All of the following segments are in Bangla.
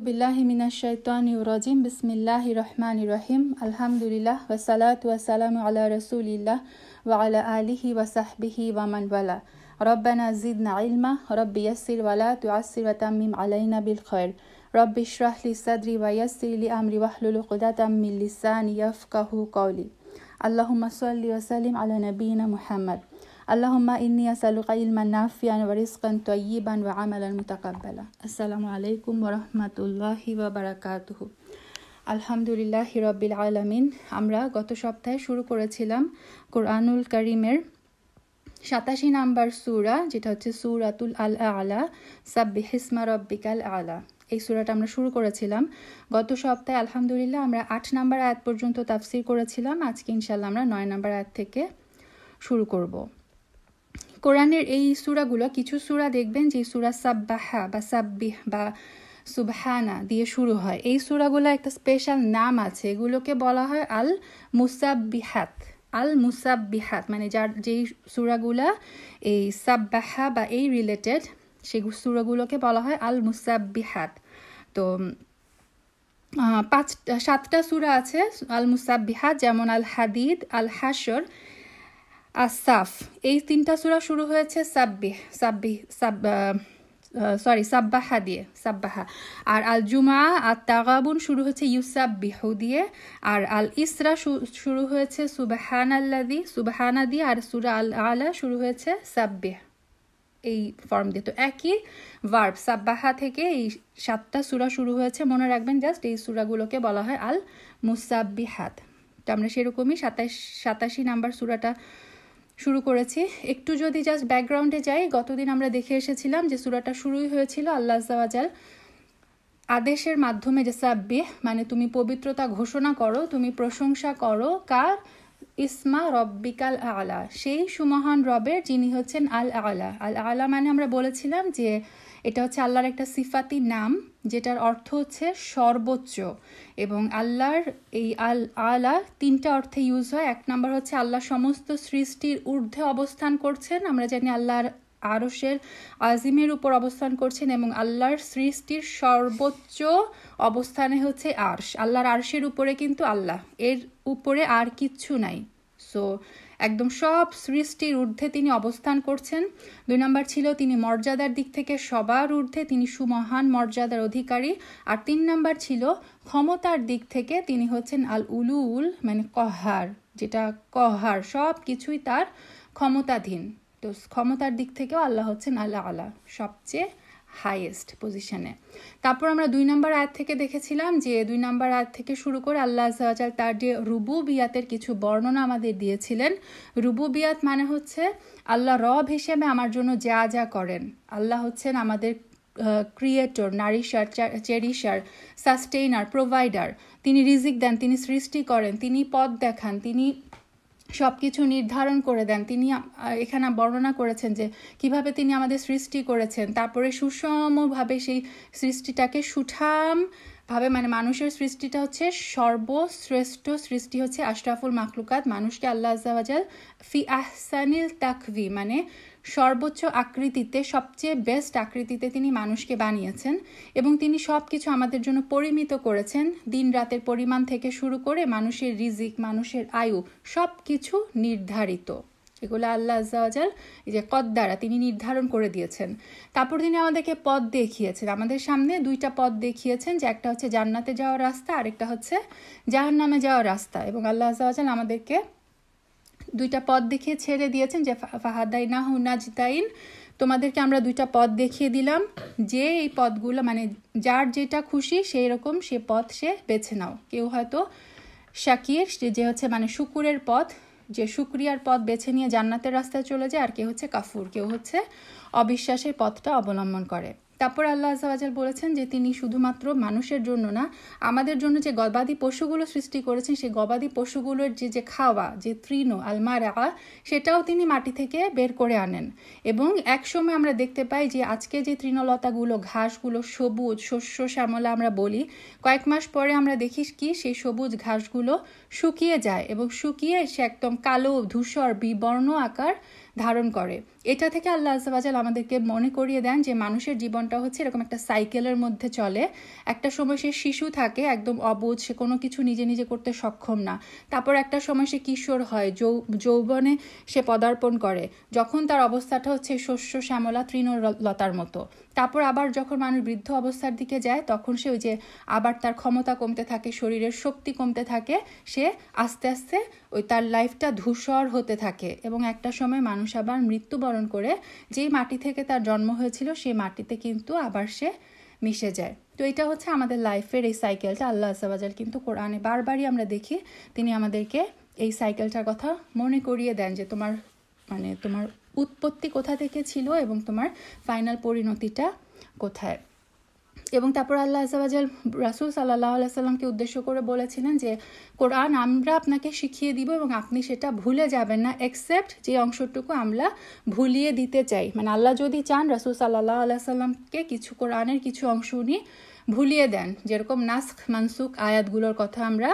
बिल्लाहि मिनश शैतानिर रजीम बिस्मिल्लाहिर रहमानिर रहीम अल्हम्दुलिल्लाह वस्सलातु वस्सलामु अला रसूलिल्लाह व अला आलिहि व सहबिहि व मन वाला रब्बना ज़िदना इल्मा रब्बि यस्सिर व ला तुअस्सिर व तम्मिम अलैना बिल खैर रब्बि इश्रह लि सद्री व यस्सिर लि अम्री वहलुल उक़दतम मिन लिसानी यफ़क़हू क़ौली अल्लाहुम्मा सल्लि व सल्लिम अला नबीना मुहम्मद अल्लाहुम्मा इन्नी असअलुका इल्मन नाफ़िअन व रिज़्क़न तय्यिबन व अमलन मुतक़ब्बला। अस्सलामु अलैकुम व रहमतुल्लाहि व बाराकातुहु। আলহামদুলিল্লাহি রাব্বিল আলামিন। আমরা গত সপ্তাহে শুরু করেছিলাম কোরআনুল কারীমের 87 নাম্বার সূরা, যেটা হচ্ছে সূরাতুল আল আলা, সাব্বিহিসমা রাব্বিকাল আলা। এই সূরাটা আমরা শুরু করেছিলাম গত সপ্তাহে। আলহামদুলিল্লাহ আমরা 8 নাম্বার আয়াত পর্যন্ত তাফসীর করেছিলাম। আজকে ইনশাআল্লাহ আমরা 9 নাম্বার আয়াত থেকে শুরু করব। কোরআনের এই সূরাগুলো, কিছু সূরা দেখবেন যে সূরা সাব্বাহা বা সাব্বিহ বা সুবহানা দিয়ে শুরু হয়। এই সূরাগুলো একটা স্পেশাল নাম আছে, এগুলোকে বলা হয় আল মুসাব্বিহাত। আল মুসাব্বিহাত মানে যেই সূরাগুলা এই সাব্বাহা বা এই রিলেটেড, সেই সূরাগুলোকে বলা হয় আল মুসাব্বিহাত। তো 7টা সূরা আছে আল মুসাব্বিহাত, যেমন আল হাদিদ, আল হাশর, আসাফ। এই 3টা সূরা শুরু হয়েছে সাব্বাহা দিয়ে, সাব্বাহা। আর আল জুমা আর তাগাবুন শুরু হয়েছে ইউসাব্বিহু দিয়ে। আর আল ইসরা শুরু হয়েছে সুবহানা দিয়ে। আর সূরা আল আলা শুরু হয়েছে সাব্বিহ, এই ফর্ম দিয়ে। তো একই ভার্ব সাব্বাহা থেকে এই 7টা সূরা শুরু হয়েছে। মনে রাখবেন, জাস্ট এই সূরাগুলোকে বলা হয় আল মুসাব্বিহাত। তো আমরা সেরকমই 87 নাম্বার সূরাটা শুরু করেছি। একটু যদি জাস্ট ব্যাকগ্রাউন্ডে যাই, গতদিন আমরা দেখে এসেছিলাম যে সূরাটা শুরুই হয়েছিল আল্লাহ আযজা ওয়া জাল আদেশের মাধ্যমে, যে সাব্বিহ মানে তুমি পবিত্রতা ঘোষণা করো, তুমি প্রশংসা করো কার? ইসমা রব্বিকাল আলা, সেই সুমহান রবের যিনি হচ্ছেন আল আলা। আল আলা মানে আমরা বলেছিলাম যে এটা হচ্ছে আল্লাহর একটা সিফাতি নাম, যেটার অর্থ হচ্ছে সর্বোচ্চ। এবং আল্লাহর এই আল আলা 3টা অর্থে ইউজ হয়। 1 নম্বর হচ্ছে আল্লাহ সমস্ত সৃষ্টির ঊর্ধ্বে অবস্থান করছেন, আমরা জানি আল্লাহর আরশের আজিমের উপর অবস্থান করছেন, এবং আল্লাহর সৃষ্টির সর্বোচ্চ অবস্থানে হচ্ছে আরশ। আল্লাহর আরশের উপরে কিন্তু আল্লাহ, এর উপরে আর কিচ্ছু নাই। সো একদম সব সৃষ্টির ঊর্ধ্বে তিনি অবস্থান করছেন। 2 নম্বর ছিল তিনি মর্যাদার দিক থেকে সবার ঊর্ধ্বে, তিনি সুমহান মর্যাদার অধিকারী। আর 3 নম্বর ছিল ক্ষমতার দিক থেকে তিনি হচ্ছেন আল উলুল মানে কহার, যেটা কহার, সব কিছুই তার ক্ষমতাধীন। তো ক্ষমতার দিক থেকেও আল্লাহ হচ্ছেন আল্লাহ আলা, সবচেয়ে হাইয়েস্ট পজিশনে। তারপর আমরা 2 নম্বর আয়াত থেকে দেখেছিলাম যে 2 নম্বর আয়াত থেকে শুরু করে আল্লাহ আযজা ওয়া জাল তার যে রুবুবিয়াতের কিছু বর্ণনা আমাদের দিয়েছিলেন। রুবুবিয়াত মানে হচ্ছে আল্লাহ রব হিসেবে আমার জন্য যা যা করেন। আল্লাহ হচ্ছেন আমাদের ক্রিয়েটর, নারিশার, চেরিশার, সাস্টেইনার, প্রোভাইডার। তিনি রিজিক দেন, তিনি সৃষ্টি করেন, তিনি পথ দেখান, তিনি সব কিছু নির্ধারণ করে দেন। তিনি এখানে বর্ণনা করেছেন যে কিভাবে তিনি আমাদের সৃষ্টি করেছেন, তারপরে সুষমভাবে সেই সৃষ্টিটাকে সুঠাম ভাবে, মানে মানুষের সৃষ্টিটা হচ্ছে সর্বশ্রেষ্ঠ সৃষ্টি, হচ্ছে আশরাফুল মাখলুকাত। মানুষকে আল্লাহ আযজা ওয়া জাল ফি আহসানিল তাকভি মানে সর্বোচ্চ আকৃতিতে, সবচেয়ে বেস্ট আকৃতিতে তিনি মানুষকে বানিয়েছেন। এবং তিনি সব কিছু আমাদের জন্য পরিমিত করেছেন, দিন রাতের পরিমাণ থেকে শুরু করে মানুষের রিজিক, মানুষের আয়ু, সব কিছু নির্ধারিত। এগুলো আল্লাহ আযজা ওয়া জাল এই যে কদ্দারা, তিনি নির্ধারণ করে দিয়েছেন। তারপর তিনি আমাদেরকে পথ দেখিয়েছেন, আমাদের সামনে 2টা পথ দেখিয়েছেন, যে একটা হচ্ছে জান্নাতে যাওয়ার রাস্তা, আরেকটা হচ্ছে জাহান্নামে যাওয়ার রাস্তা। এবং আল্লাহ আযজা ওয়া জাল আমাদেরকে 2টা পথ দেখিয়ে ছেড়ে দিয়েছেন, যে ফাহাদাইনাহু নাজদাইন, তোমাদেরকে আমরা 2টা পথ দেখিয়ে দিলাম, যে এই পথগুলো মানে যার যেটা খুশি সেই রকম সে পথ সে বেছে নাও। কেউ হয়তো শাকির, যে হচ্ছে মানে শুকুরের পথ, যে শুকরিয়ার পথ বেছে নিয়ে জান্নাতের রাস্তায় চলে যায়। আর কেউ হচ্ছে কাফুর, কেউ হচ্ছে অবিশ্বাসের পথটা অবলম্বন করে। তারপর আল্লাহ আযজা ওয়া জাল বলেছেন যে তিনি শুধুমাত্র মানুষের জন্য না, আমাদের জন্য যে গবাদি পশুগুলো সৃষ্টি করেছেন, সেই গবাদি পশুগুলোর যে খাওয়া, যে তৃণ আলমারা, সেটাও তিনি মাটি থেকে বের করে আনেন। এবং একসময় আমরা দেখতে পাই যে আজকে যে তৃণলতাগুলো, ঘাসগুলো সবুজ শস্য শ্যামলা আমরা বলি, কয়েক মাস পরে আমরা দেখি কি সেই সবুজ ঘাসগুলো শুকিয়ে যায়, এবং শুকিয়ে সে একদম কালো ধূসর বিবর্ণ আকার ধারণ করে। এটা থেকে আল্লাহ আযজা ওয়া জাল আমাদেরকে মনে করিয়ে দেন যে মানুষের জীবনটা হচ্ছে এরকম একটা সাইকেলের মধ্যে চলে। একটা সময় সে শিশু থাকে, একদম অবুঝ, সে কোনো কিছু নিজে নিজে করতে সক্ষম না। তারপর একটা সময় সে কিশোর হয়, যৌবনে সে পদার্পণ করে, যখন তার অবস্থাটা হচ্ছে শস্য শ্যামলা তৃণলতার মতো। তারপর আবার যখন মানুষ বৃদ্ধ অবস্থার দিকে যায়, তখন সে ওই যে আবার তার ক্ষমতা কমতে থাকে, শরীরের শক্তি কমতে থাকে, সে আস্তে আস্তে ওই তার লাইফটা ধূসর হতে থাকে এবং একটা সময় মানুষ আবার মৃত্যুবরণ করে যেই মাটি থেকে তার জন্ম হয়েছিল সেই মাটিতে কিন্তু আবার সে মিশে যায়। তো এটা হচ্ছে আমাদের লাইফের এই সাইকেলটা। আল্লাহ আযজা ওয়া জাল কিন্তু কোরআনে বারবারই আমরা দেখি তিনি আমাদেরকে এই সাইকেলটার কথা মনে করিয়ে দেন যে তোমার উৎপত্তি কোথা থেকে ছিল এবং তোমার ফাইনাল পরিণতিটা কোথায়। এবং তারপর আল্লাহ আযজা ওয়া জাল রাসূল সাল্লাল্লাহু আলাইহি সাল্লামকে উদ্দেশ্য করে বলেছিলেন যে কোরআন আমরা আপনাকে শিখিয়ে দিব এবং আপনি সেটা ভুলে যাবেন না, এক্সেপ্ট যে অংশটুকু আমরা ভুলিয়ে দিতে চাই। মানে আল্লাহ যদি চান রাসূল সাল্লাল্লাহু আলাইহি সাল্লামকে কিছু কোরআনের কিছু অংশ উনি ভুলিয়ে দেন, যেরকম নাসখ মানসুখ আয়াতগুলোর কথা আমরা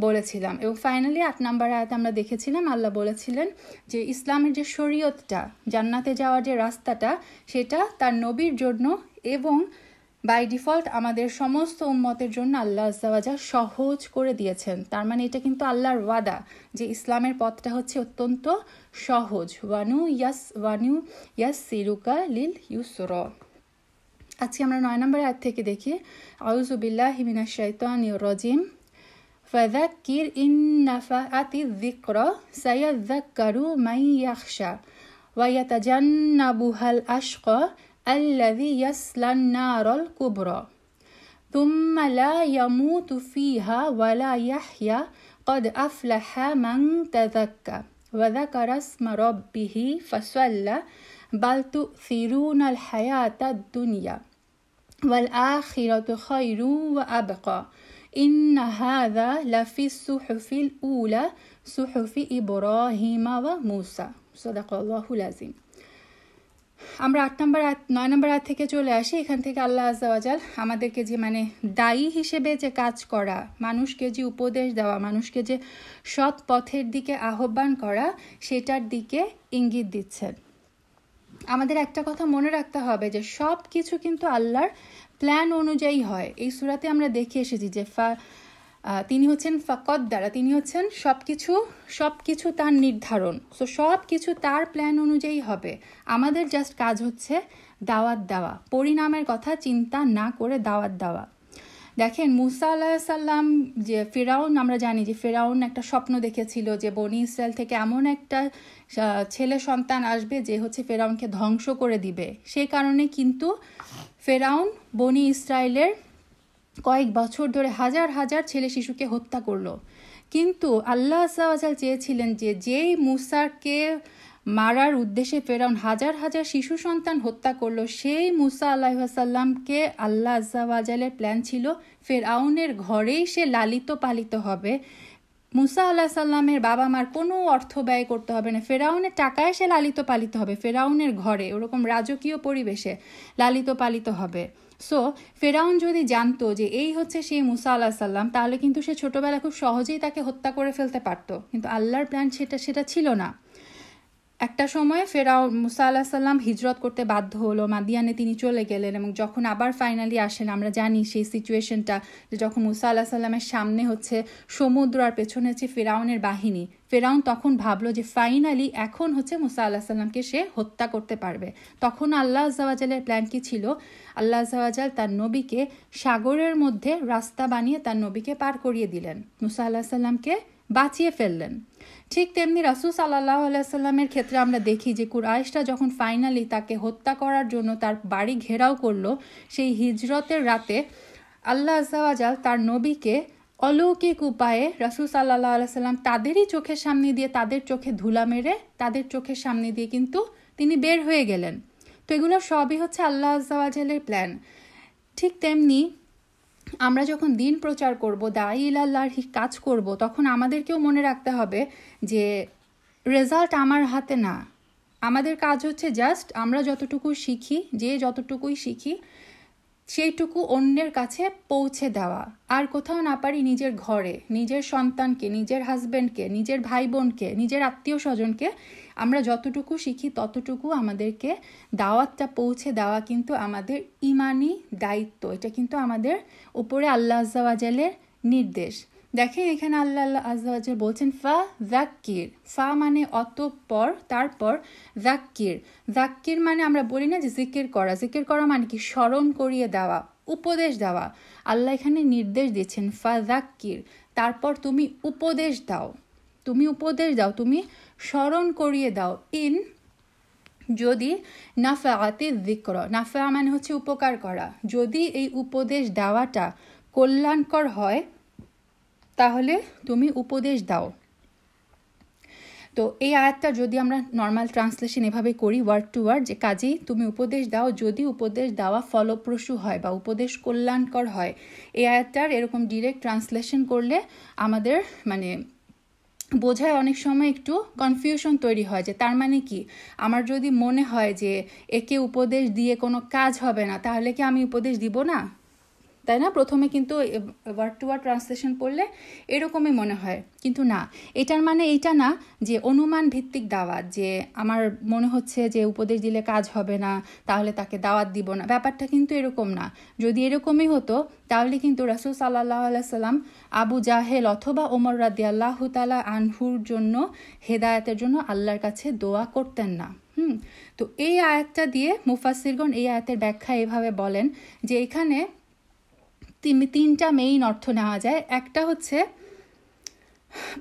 বলেছিলাম। এবং ফাইনালি 8 নম্বর আয়াতে আমরা দেখেছিলাম আল্লাহ বলেছিলেন যে ইসলামের যে শরীয়তটা, জান্নাতে যাওয়ার যে রাস্তাটা, সেটা তার নবীর জন্য এবং বাই ডিফল্ট আমাদের সমস্ত উম্মতের জন্য আল্লাহ আযজা ওয়া জাল সহজ করে দিয়েছেন। তার মানে এটা কিন্তু আল্লাহর ওয়াদা যে ইসলামের পথটা হচ্ছে অত্যন্ত সহজ। ওয়ানু ইয়াসসিরুকা লিল ইউসরা। আজকে আমরা 9 নম্বর আয়াত থেকে দেখি, আউযু বিল্লাহি মিনাশ শাইতানির রাজিম, ফাযাক্কির ইন নাফাআতিয যিকরা সায়াযাক্কারু মান ইয়াখশা ওয়া ইয়াতাজান্নাবুহাল আশকা الذي يصلى النار الكبرى ثم لا يموت فيها ولا يحيا قد أفلح من تزكى وذكر اسم ربه فصلى بل تؤثرون الحياة الدنيا والآخرة خير وأبقى إن هذا لفي الصحف الأولى صحف إبراهيم وموسى صدق الله العظيم। আমরা 9 নম্বর আয়াত থেকে চলে আসি। এখান থেকে আল্লাহ আযজা ওয়া জাল আমাদেরকে যে মানে দায়ী হিসেবে যে কাজ করা, মানুষকে যে উপদেশ দেওয়া, মানুষকে যে সৎ পথের দিকে আহ্বান করা, সেটার দিকে ইঙ্গিত দিচ্ছেন। আমাদের একটা কথা মনে রাখতে হবে যে সব কিছু কিন্তু আল্লাহর প্ল্যান অনুযায়ী হয়। এই সূরাতে আমরা দেখে এসেছি যে তিনি হচ্ছেন ফাকদ্দারা, তিনি হচ্ছেন সবকিছু তার নির্ধারণ। সো সব কিছু তার প্ল্যান অনুযায়ী হবে। আমাদের জাস্ট কাজ হচ্ছে দাওয়াত দেওয়া, পরিণামের কথা চিন্তা না করে দাওয়াত দেওয়া। দেখেন মুসা আলাইহিস সালাম, যে ফিরাউন, আমরা জানি যে ফিরাউন একটা স্বপ্ন দেখেছিল যে বনি ইসরায়েল থেকে এমন একটা ছেলে সন্তান আসবে যে হচ্ছে ফিরাউনকে ধ্বংস করে দিবে। সেই কারণে কিন্তু ফিরাউন বনি ইসরায়েলের কয়েক বছর ধরে হাজার হাজার ছেলে শিশুকে হত্যা করলো। কিন্তু আল্লাহ আযজা ওয়া জাল চেয়েছিলেন যে যেই মুসাকে মারার উদ্দেশ্যে ফেরাউন হাজার হাজার শিশু সন্তান হত্যা করলো, সেই মুসা আলাইহিস সালামকে আল্লাহ আযজা ওয়া জালের প্ল্যান ছিল ফেরাউনের ঘরেই সে লালিত পালিত হবে। মুসা আলাইহিস সালামের বাবা মার কোনো অর্থ ব্যয় করতে হবে না, ফেরাউনের টাকায় সে লালিত পালিত হবে, ফেরাউনের ঘরে ওরকম রাজকীয় পরিবেশে লালিত পালিত হবে। সো ফেরাউন যদি জানতো যে এই হচ্ছে সেই মুসা আলাইহিস সালাম, তাহলে কিন্তু সে ছোটবেলায় খুব সহজেই তাকে হত্যা করে ফেলতে পারতো। কিন্তু আল্লাহর প্ল্যান সেটা ছিল না। একটা সময় ফেরাউন মুসা আলাইহিস সালাম হিজরত করতে বাধ্য হলো, মাদিয়ানে তিনি চলে গেলেন এবং যখন আবার ফাইনালি আসেন, আমরা জানি সেই সিচুয়েশনটা যে যখন মুসা আলাইহিস সালামের সামনে হচ্ছে সমুদ্র আর পেছনে হচ্ছে ফেরাউনের বাহিনী, ফেরাউন তখন ভাবলো যে ফাইনালি এখন হচ্ছে মুসা আলাইহিস সালামকে সে হত্যা করতে পারবে। তখন আল্লাহ আযজা ওয়া জালের প্ল্যান কি ছিল? আল্লাহ আযজা ওয়া জাল তার নবীকে সাগরের মধ্যে রাস্তা বানিয়ে তার নবীকে পার করিয়ে দিলেন, মুসা আলাইহিস সালামকে বাঁচিয়ে ফেললেন। ঠিক তেমনি রাসূল সাল্লাল্লাহু আলাইহি সাল্লামের ক্ষেত্রে আমরা দেখি যে কুরাইশরা যখন ফাইনালি তাকে হত্যা করার জন্য তার বাড়ি ঘেরাও করলো, সেই হিজরতের রাতে আল্লাহ আযজা ওয়া জাল তার নবীকে অলৌকিক উপায়ে রাসূল সাল্লাল্লাহু আলাইহি সাল্লাম তাদেরই চোখের সামনে দিয়ে, তাদের চোখে ধুলা মেরে তাদের চোখের সামনে দিয়ে কিন্তু তিনি বের হয়ে গেলেন। তো এগুলো সবই হচ্ছে আল্লাহ আযজা ওয়া জালের প্ল্যান। ঠিক তেমনি আমরা যখন দিন প্রচার করব, দাঈ ইলাল্লাহর কাজ করব, তখন আমাদেরকেও মনে রাখতে হবে যে রেজাল্ট আমার হাতে না। আমাদের কাজ হচ্ছে জাস্ট আমরা যতটুকু শিখি, যে যতটুকুই শিখি সেইটুকু অন্যের কাছে পৌঁছে দেওয়া। আর কোথাও না পারি নিজের ঘরে, নিজের সন্তানকে, নিজের হাজব্যান্ডকে, নিজের ভাই বোনকে, নিজের আত্মীয় স্বজনকে আমরা যতটুকু শিখি ততটুকু আমাদেরকে দাওয়াতটা পৌঁছে দেওয়া কিন্তু আমাদের ইমানি দায়িত্ব, এটা কিন্তু আমাদের উপরে আল্লাহ আজ্জা ওয়াজালের নির্দেশ। দেখেন এখানে আল্লাহ আজ্জা ওয়াজাল বলছেন ফা যাক্কির, ফা মানে অতঃপর, তারপর যাক্কির, যাক্কির মানে আমরা বলি না যে জিকির করা, জিকির করা মানে কি স্মরণ করিয়ে দেওয়া, উপদেশ দেওয়া। আল্লাহ এখানে নির্দেশ দিচ্ছেন ফা যাক্কির, তারপর তুমি উপদেশ দাও, তুমি উপদেশ দাও, তুমি স্মরণ করিয়ে দাও। ইন যদি নাফাআতি যিকর, নাফা মানে হচ্ছে উপকার করা, যদি এই উপদেশ দেওয়াটা কল্যাণকর হয় তাহলে তুমি উপদেশ দাও। তো এই আয়াতটা যদি আমরা নর্মাল ট্রান্সলেশন এভাবে করি ওয়ার্ড টু ওয়ার্ড, যে কাজেই তুমি উপদেশ দাও যদি উপদেশ দেওয়া ফলপ্রসূ হয় বা উপদেশ কল্যাণকর হয়, এই আয়াতটার এরকম ডিরেক্ট ট্রান্সলেশন করলে আমাদের মানে বোঝায় অনেক সময় একটু কনফিউশন তৈরি হয়, যে তার মানে কি আমার যদি মনে হয় যে একে উপদেশ দিয়ে কোনো কাজ হবে না তাহলে কি আমি উপদেশ দিব না, তাই না? প্রথমে কিন্তু ওয়ার্ড টু ওয়ার্ড ট্রান্সলেশন করলে এরকমই মনে হয়, কিন্তু না, এটার মানে এইটা না যে অনুমান ভিত্তিক দাওয়াত, যে আমার মনে হচ্ছে যে উপদেশ দিলে কাজ হবে না তাহলে তাকে দাওয়াত দিব না, ব্যাপারটা কিন্তু এরকম না। যদি এরকমই হতো তাহলে কিন্তু রাসূল সাল্লাল্লাহু আলাইহি সাল্লাম আবু জাহেল অথবা ওমর রাদিয়াল্লাহু তাআলা আনহুর জন্য হেদায়েতের জন্য আল্লাহর কাছে দোয়া করতেন না। তো এই আয়াতটা দিয়ে মুফাসসিরগণ এই আয়াতের ব্যাখ্যা এভাবে বলেন যে এখানে তিনটা মেইন অর্থ নেওয়া যায়। একটা হচ্ছে,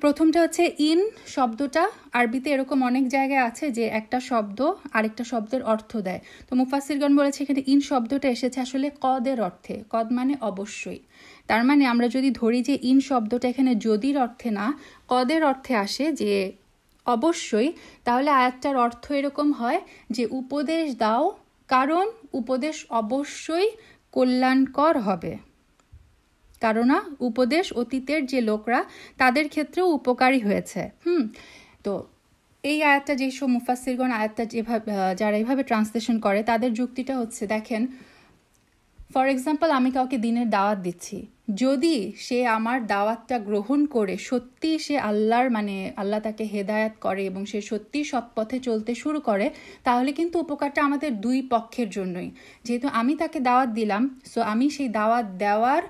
প্রথমটা হচ্ছে ইন শব্দটা আরবিতে এরকম অনেক জায়গায় আছে যে একটা শব্দ আরেকটা শব্দের অর্থ দেয়। তো মুফাসসিরগণ বলেছে এখানে ইন শব্দটা এসেছে আসলে কদের অর্থে, কদ মানে অবশ্যই। তার মানে আমরা যদি ধরি যে ইন শব্দটা এখানে যদির অর্থে না কদের অর্থে আসে, যে অবশ্যই, তাহলে আয়াতটার অর্থ এরকম হয় যে উপদেশ দাও কারণ উপদেশ অবশ্যই কল্যাণকর হবে, কারণ উপদেশ অতীতের যে লোকরা তাদের ক্ষেত্রেও উপকারী হয়েছে। তো এই আয়াতটা যেসব মুফাসসিরগণ আয়াতটা যারা এইভাবে ট্রান্সলেশন করে তাদের যুক্তিটা হচ্ছে, দেখেন ফর এক্সাম্পল আমি কাউকে দিনের দাওয়াত দিচ্ছি, যদি সে আমার দাওয়াতটা গ্রহণ করে সত্যি সে আল্লাহর মানে আল্লাহ তাকে হেদায়াত করে এবং সে সত্যি সৎ পথে চলতে শুরু করে, তাহলে কিন্তু উপকারটা আমাদের দুই পক্ষের জন্যই। যেহেতু আমি তাকে দাওয়াত দিলাম, সো আমি সেই দাওয়াত দেওয়ার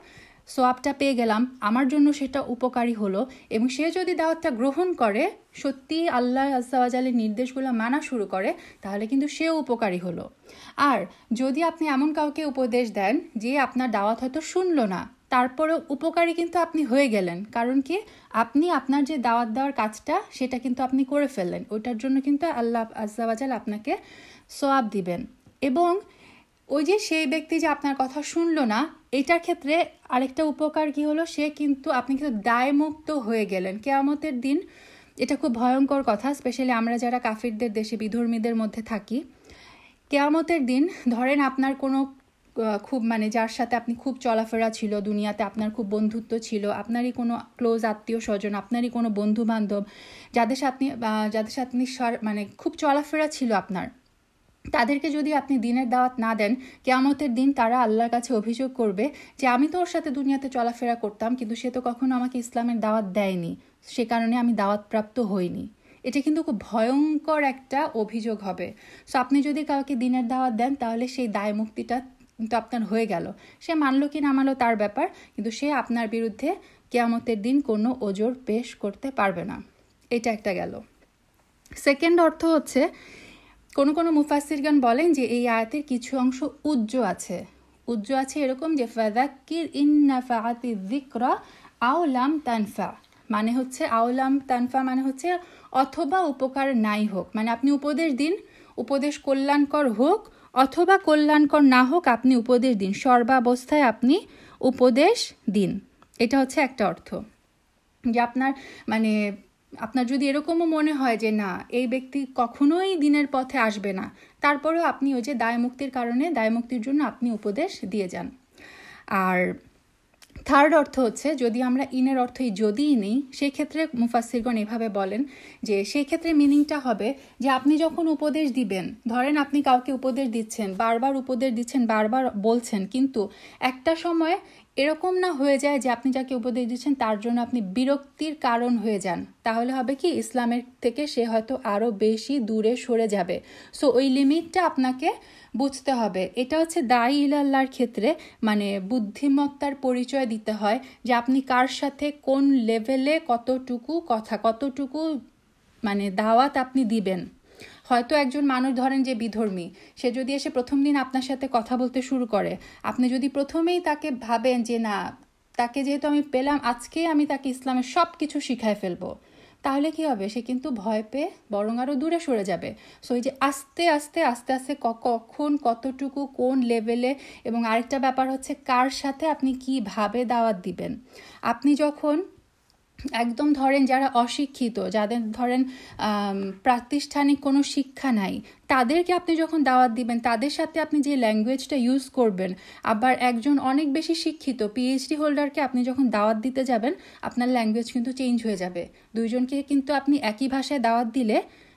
সোয়াবটা পেয়ে গেলাম, আমার জন্য সেটা উপকারী হলো, এবং সে যদি দাওয়াতটা গ্রহণ করে সত্যি আল্লাহ আজ্জা ওয়াজালের নির্দেশগুলো মানা শুরু করে তাহলে কিন্তু সেও উপকারী হলো। আর যদি আপনি এমন কাউকে উপদেশ দেন যে আপনার দাওয়াত হয়তো শুনলো না, তারপরেও উপকারী কিন্তু আপনি হয়ে গেলেন, কারণ কি আপনি আপনার যে দাওয়াত দেওয়ার কাজটা সেটা কিন্তু আপনি করে ফেললেন, ওইটার জন্য কিন্তু আল্লাহ আজ্জা ওয়াজাল আপনাকে সোয়াব দিবেন। এবং ওই যে সেই ব্যক্তি যে আপনার কথা শুনলো না, এটার ক্ষেত্রে আরেকটা উপকার কি হলো, সে কিন্তু আপনি কিন্তু দায়মুক্ত হয়ে গেলেন কিয়ামতের দিন। এটা খুব ভয়ঙ্কর কথা, স্পেশালি আমরা যারা কাফিরদের দেশে বিধর্মীদের মধ্যে থাকি। কিয়ামতের দিন ধরেন আপনার কোনো খুব মানে যার সাথে আপনি খুব চলাফেরা ছিল দুনিয়াতে, আপনার খুব বন্ধুত্ব ছিল, আপনারই কোনো ক্লোজ আত্মীয় স্বজন, আপনারই কোনো বন্ধু বান্ধব যাদের সাথে আপনি মানে খুব চলাফেরা ছিল আপনার, তাদেরকে যদি আপনি দিনের দাওয়াত না দেন, কিয়ামতের দিন তারা আল্লাহর কাছে অভিযোগ করবে যে আমি তো ওর সাথে দুনিয়াতে চলাফেরা করতাম কিন্তু সে তো কখনো আমাকে ইসলামের দাওয়াত দেয়নি, সে কারণে আমি দাওয়াত প্রাপ্ত হইনি। এটা কিন্তু খুব ভয়ঙ্কর একটা অভিযোগ হবে। সো আপনি যদি কাউকে দিনের দাওয়াত দেন তাহলে সেই দায় মুক্তিটা কিন্তু আপনার হয়ে গেল। সে মানলো কি না মানলো তার ব্যাপার, কিন্তু সে আপনার বিরুদ্ধে কিয়ামতের দিন কোনো ওজর পেশ করতে পারবে না। এটা একটা গেল। সেকেন্ড অর্থ হচ্ছে, কোনো কোনো মুফাসসিরগণ বলেন যে এই আয়াতের কিছু অংশ উজ্জ আছে এরকম যে ফাযাক্কির ইন নাফাআতি যিকরা আও লাম তানফা, মানে হচ্ছে আও লাম তানফা মানে হচ্ছে অথবা উপকার নাই হোক, মানে আপনি উপদেশ দিন, উপদেশ কল্যাণকর হোক অথবা কল্যাণকর না হোক আপনি উপদেশ দিন, সর্বাবস্থায় আপনি উপদেশ দিন। এটা হচ্ছে একটা অর্থ, যে আপনার যদি এরকমও মনে হয় যে না এই ব্যক্তি কখনোই দিনের পথে আসবে না, তারপরেও আপনি ওই যে দায়মুক্তির কারণে দায়মুক্তির জন্য আপনি উপদেশ দিয়ে যান। আর থার্ড অর্থ হচ্ছে, যদি আমরা ইনের অর্থ যদিই নেই, সেক্ষেত্রে মুফাসসিরগণ এভাবে বলেন যে সেই ক্ষেত্রে মিনিংটা হবে যে আপনি যখন উপদেশ দিবেন, ধরেন আপনি কাউকে উপদেশ দিচ্ছেন, বারবার উপদেশ দিচ্ছেন, বারবার বলছেন, কিন্তু একটা সময় এরকম না হয়ে যায় যে আপনি যাকে উপদেশ দিচ্ছেন তার জন্য আপনি বিরক্তির কারণ হয়ে যান। তাহলে হবে কি, ইসলামের থেকে সে হয়তো আরও বেশি দূরে সরে যাবে। সো ওই লিমিটটা আপনাকে বুঝতে হবে। এটা হচ্ছে দায়ী ইলাল্লাহর ক্ষেত্রে মানে বুদ্ধিমত্তার পরিচয় দিতে হয়, যে আপনি কার সাথে কোন লেভেলে কতটুকু মানে দাওয়াত আপনি দিবেন। হয়তো একজন মানুষ ধরেন যে বিধর্মী, সে যদি এসে প্রথম দিন আপনার সাথে কথা বলতে শুরু করে, আপনি যদি প্রথমেই তাকে ভাবেন যে না, তাকে যেহেতু আমি পেলাম, আজকেই আমি তাকে ইসলামের সব কিছু শিখায় ফেলবো, তাহলে কি হবে, সে কিন্তু ভয় পেয়ে বরং আরও দূরে সরে যাবে। সো এই যে আস্তে আস্তে কখন কতটুকু কোন লেভেলে, এবং আরেকটা ব্যাপার হচ্ছে কার সাথে আপনি কিভাবে দাওয়াত দিবেন। আপনি যখন একদম ধরেন যারা অশিক্ষিত, যাদের ধরেন প্রাতিষ্ঠানিক কোনো শিক্ষা নাই, তাদেরকে আপনি যখন দাওয়াত দিবেন, তাদের সাথে আপনি যে ল্যাঙ্গুয়েজটা ইউজ করবেন, আবার একজন অনেক বেশি শিক্ষিত পিএইচডি হোল্ডারকে আপনি যখন দাওয়াত দিতে যাবেন, আপনার ল্যাঙ্গুয়েজ কিন্তু চেঞ্জ হয়ে যাবে। দুইজনকে কিন্তু আপনি একই ভাষায় দাওয়াত দিলে